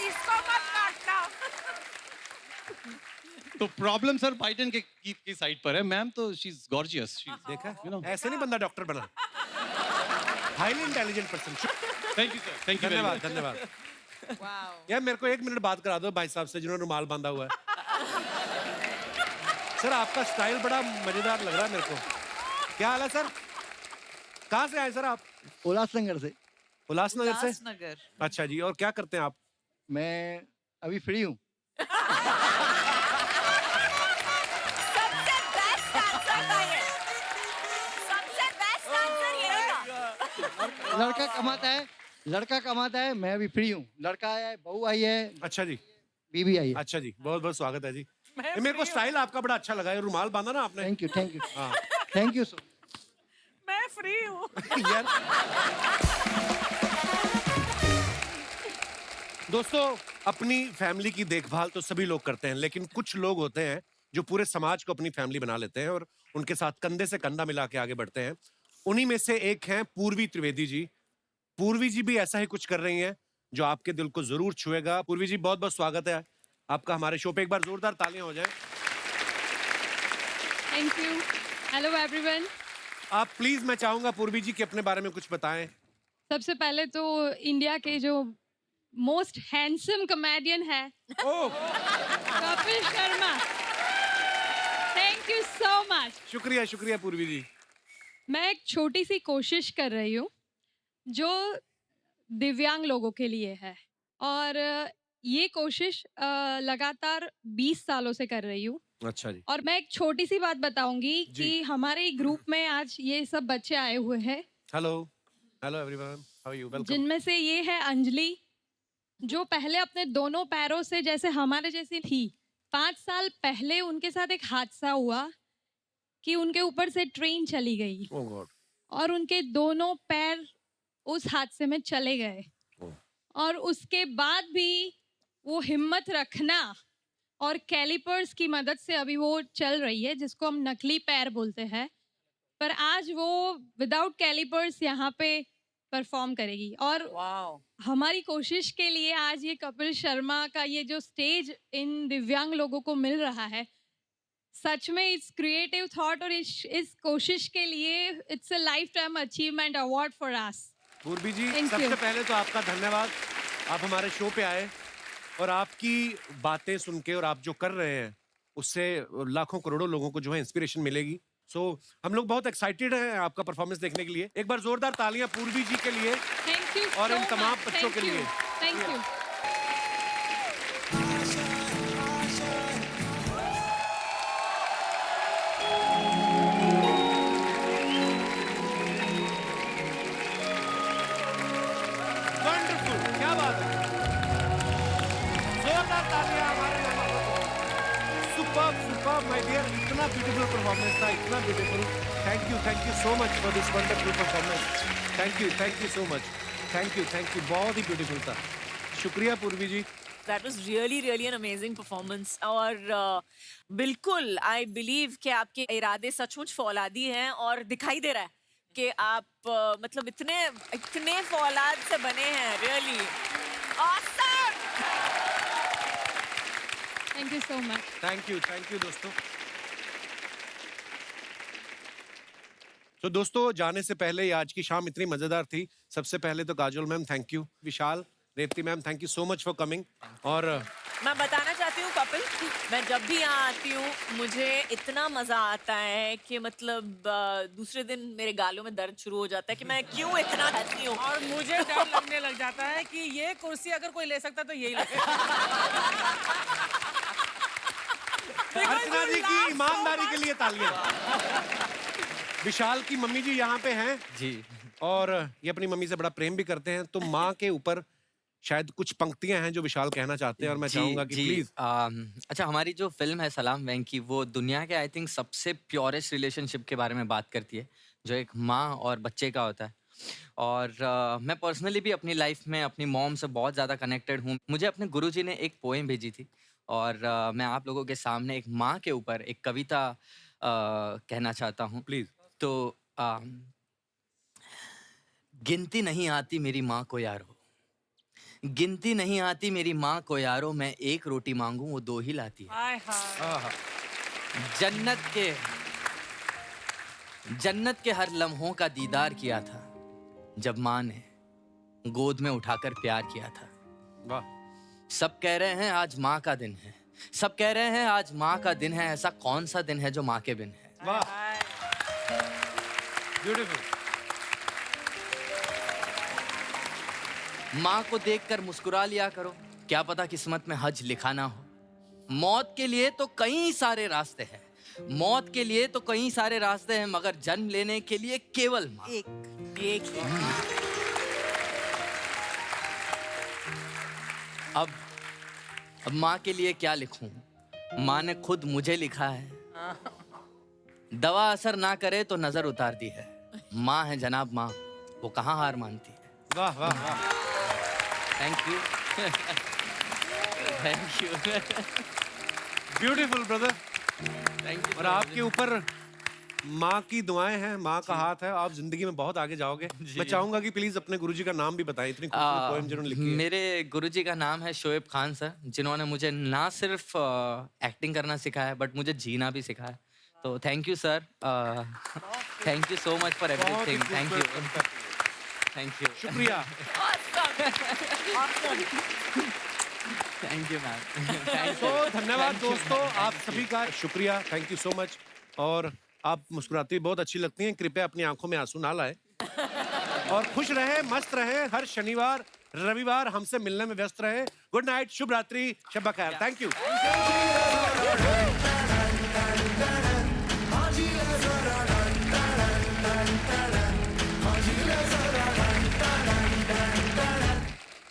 इसको मत काटना। तो प्रॉब्लम सर बाइडेन की साइड पर है। मैम तो शी इज गॉर्जियस। देखा, ऐसे नहीं बंदा डॉक्टर बना। Highly intelligent person. Thank you sir, thank you. धन्यवाद धन्यवाद। यार मेरे को 1 मिनट बात करा दो भाई साहब से जिन्होंने रुमाल बांधा हुआ है। सर आपका स्टाइल बड़ा मजेदार लग रहा है मेरे को। क्या हाल है सर? कहाँ से आए सर आप? उल्लासनगर से। उल्लासनगर से? उल्लासनगर। अच्छा जी, और क्या करते हैं आप? मैं अभी फ्री हूँ। सबसे बेस्ट आंसर था ये। सबसे बेस्ट आंसर यही था। लड़का कमाता है, मैं अभी फ्री हूँ। लड़का आया है, बहू आई है। अच्छा जी। बीबी आई है। अच्छा जी, बहुत बहुत स्वागत है जी। मेरे को स्टाइल आपका बड़ा अच्छा लगा, ये रुमाल बांधा ना आपने। थैंक यू हाँ। थैंक यू सो। मैं फ्री हूँ। यार दोस्तों, अपनी फैमिली की देखभाल तो सभी लोग करते हैं, लेकिन कुछ लोग होते हैं जो पूरे समाज को अपनी फैमिली बना लेते हैं और उनके साथ कंधे से कंधा मिला के आगे बढ़ते हैं। उन्हीं में से एक हैं पूर्वी त्रिवेदी जी। पूर्वी जी भी ऐसा ही कुछ कर रही हैं जो आपके दिल को जरूर छुएगा। पूर्वी जी बहुत बहुत स्वागत है आपका हमारे शो पे। एक बार जोरदार तालियां हो जाए। Thank you. Hello everyone. आप प्लीज, मैं चाहूंगा पूर्वी जी के अपने बारे में कुछ बताएं। सबसे पहले तो इंडिया के जो मोस्ट हैंडसम कॉमेडियन है Kapil Sharma, thank you so much. शुक्रिया शुक्रिया पूर्वी जी। मैं एक छोटी सी कोशिश कर रही हूँ जो दिव्यांग लोगों के लिए है, और ये कोशिश लगातार 20 सालों से कर रही हूँ। अच्छा जी। और मैं एक छोटी सी बात बताऊंगी कि हमारे ग्रुप में आज ये सब बच्चे आए हुए हैं। Hello hello everyone, how are you? Welcome. जिनमें से ये है अंजलि, जो पहले अपने दोनों पैरों से जैसे हमारे जैसी थी। 5 साल पहले उनके साथ एक हादसा हुआ कि उनके ऊपर से ट्रेन चली गई ओह गॉड। और उनके दोनों पैर उस हादसे में चले गए। और उसके बाद भी वो हिम्मत रखना और कैलिपर्स की मदद से अभी वो चल रही है, जिसको हम नकली पैर बोलते हैं। पर आज वो विदाउट कैलिपर्स यहाँ पे परफॉर्म करेगी। और हमारी कोशिश के लिए आज ये कपिल शर्मा का ये जो स्टेज इन दिव्यांग लोगों को मिल रहा है, सच में इट्स क्रिएटिव थॉट, और इस कोशिश के लिए it's a life time achievement award for us. पूर्वी जी, Thank सबसे you. पहले तो आपका धन्यवाद, आप हमारे शो पे आए और आपकी बातें सुन के और आप जो कर रहे हैं उससे लाखों करोड़ों लोगों को जो है इंस्पिरेशन मिलेगी। सो हम लोग बहुत एक्साइटेड हैं आपका परफॉर्मेंस देखने के लिए। एक बार जोरदार तालियां पूर्वी जी के लिए थैंक यू और इन तमाम बच्चों के लिए। Thank you. वंडरफुल, क्या बात है, जोरदार तालियां हमारे सुपर सुपर माय डियर, इतना ब्यूटीफुल परफॉर्मेंस था, इतना beautiful. Thank you so much for this wonderful performance. Thank you so much, thank you, बहुत ही ब्यूटीफुल था। शुक्रिया पूर्वी जी। That was really an amazing performance और बिल्कुल I believe कि आपके इरादे सचमुच फौलादी हैं और दिखाई दे रहा है कि आप मतलब इतने फौलाद से बने हैं। Really awesome! Thank you so much. Thank you दोस्तों। तो दोस्तों, जाने से पहले ही आज की शाम इतनी मजेदार थी। सबसे पहले तो Kajol ma'am thank you, Vishal, Revathi ma'am thank you so much for coming. और मैं बताना चाहती हूँ कपिल, मैं जब भी यहाँ आती हूँ मुझे इतना मजा आता है कि मतलब दूसरे दिन मेरे गालों में दर्द शुरू हो जाता है कि मैं क्यों इतना हंसती हूँ। और मुझे डर लगने लग जाता है कि ये कुर्सी अगर कोई ले सकता तो यही ले अर्चना जी की ईमानदारी के लिए तालियां। विशाल की मम्मी जी यहाँ पे हैं जी, और ये अपनी मम्मी से बड़ा प्रेम भी करते हैं। तो माँ के ऊपर शायद कुछ पंक्तियां हैं जो विशाल कहना चाहते हैं और मैं चाहूंगा कि प्लीज। अच्छा, हमारी जो फिल्म है सलाम वेंकी, वो दुनिया के आई थिंक सबसे प्योरेस्ट रिलेशनशिप के बारे में बात करती है, जो एक माँ और बच्चे का होता है। और मैं पर्सनली भी अपनी लाइफ में अपनी मॉम से बहुत ज़्यादा कनेक्टेड हूँ। मुझे अपने गुरुजी ने एक पोएम भेजी थी और मैं आप लोगों के सामने एक माँ के ऊपर एक कविता कहना चाहता हूँ प्लीज। तो गिनती नहीं आती मेरी माँ को यारो, गिनती नहीं आती मेरी माँ को यारो, मैं एक रोटी मांगू वो दो ही लाती है। जन्नत के हर लम्हों का दीदार किया था जब माँ ने गोद में उठाकर प्यार किया था। वाह। सब कह रहे हैं आज माँ का दिन है, सब कह रहे हैं आज माँ का दिन है, ऐसा कौन सा दिन है जो माँ के बिन है। वाह, ब्यूटीफुल। माँ को देखकर मुस्कुरा लिया करो, क्या पता किस्मत में हज लिखा ना हो। मौत के लिए तो कई सारे रास्ते हैं, मौत के लिए तो कई सारे रास्ते हैं, मगर जन्म लेने के लिए केवल माँ एक ही। अब माँ के लिए क्या लिखूं, माँ ने खुद मुझे लिखा है। दवा असर ना करे तो नजर उतारती है, माँ है जनाब माँ, वो कहाँ हार मानती है। वाह वाह वाह, thank you thank you beautiful brother. Thank you. और आपके ऊपर माँ की दुआएं हैं, माँ का हाथ है, आप जिंदगी में बहुत आगे जाओगे। मैं चाहूंगा कि प्लीज अपने गुरुजी का नाम भी बताएं, इतनी खूबसूरत पोएम जिन्होंने लिखी है। मेरे गुरुजी का नाम है शोएब खान सर, जिन्होंने मुझे ना सिर्फ एक्टिंग करना सिखाया बट मुझे जीना भी सिखाया। तो thank you sir, thank you so much for everything. Thank you thank you, शुक्रिया। Thank you ma'am. तो धन्यवाद दोस्तों, आप सभी का शुक्रिया, थैंक यू सो मच। और आप मुस्कुराती बहुत अच्छी लगती हैं, कृपया अपनी आंखों में आंसू ना लाएं और खुश रहे, मस्त रहे। हर शनिवार रविवार हमसे मिलने में व्यस्त रहे। गुड नाइट, शुभ रात्रि, शब बखैर। Thank you.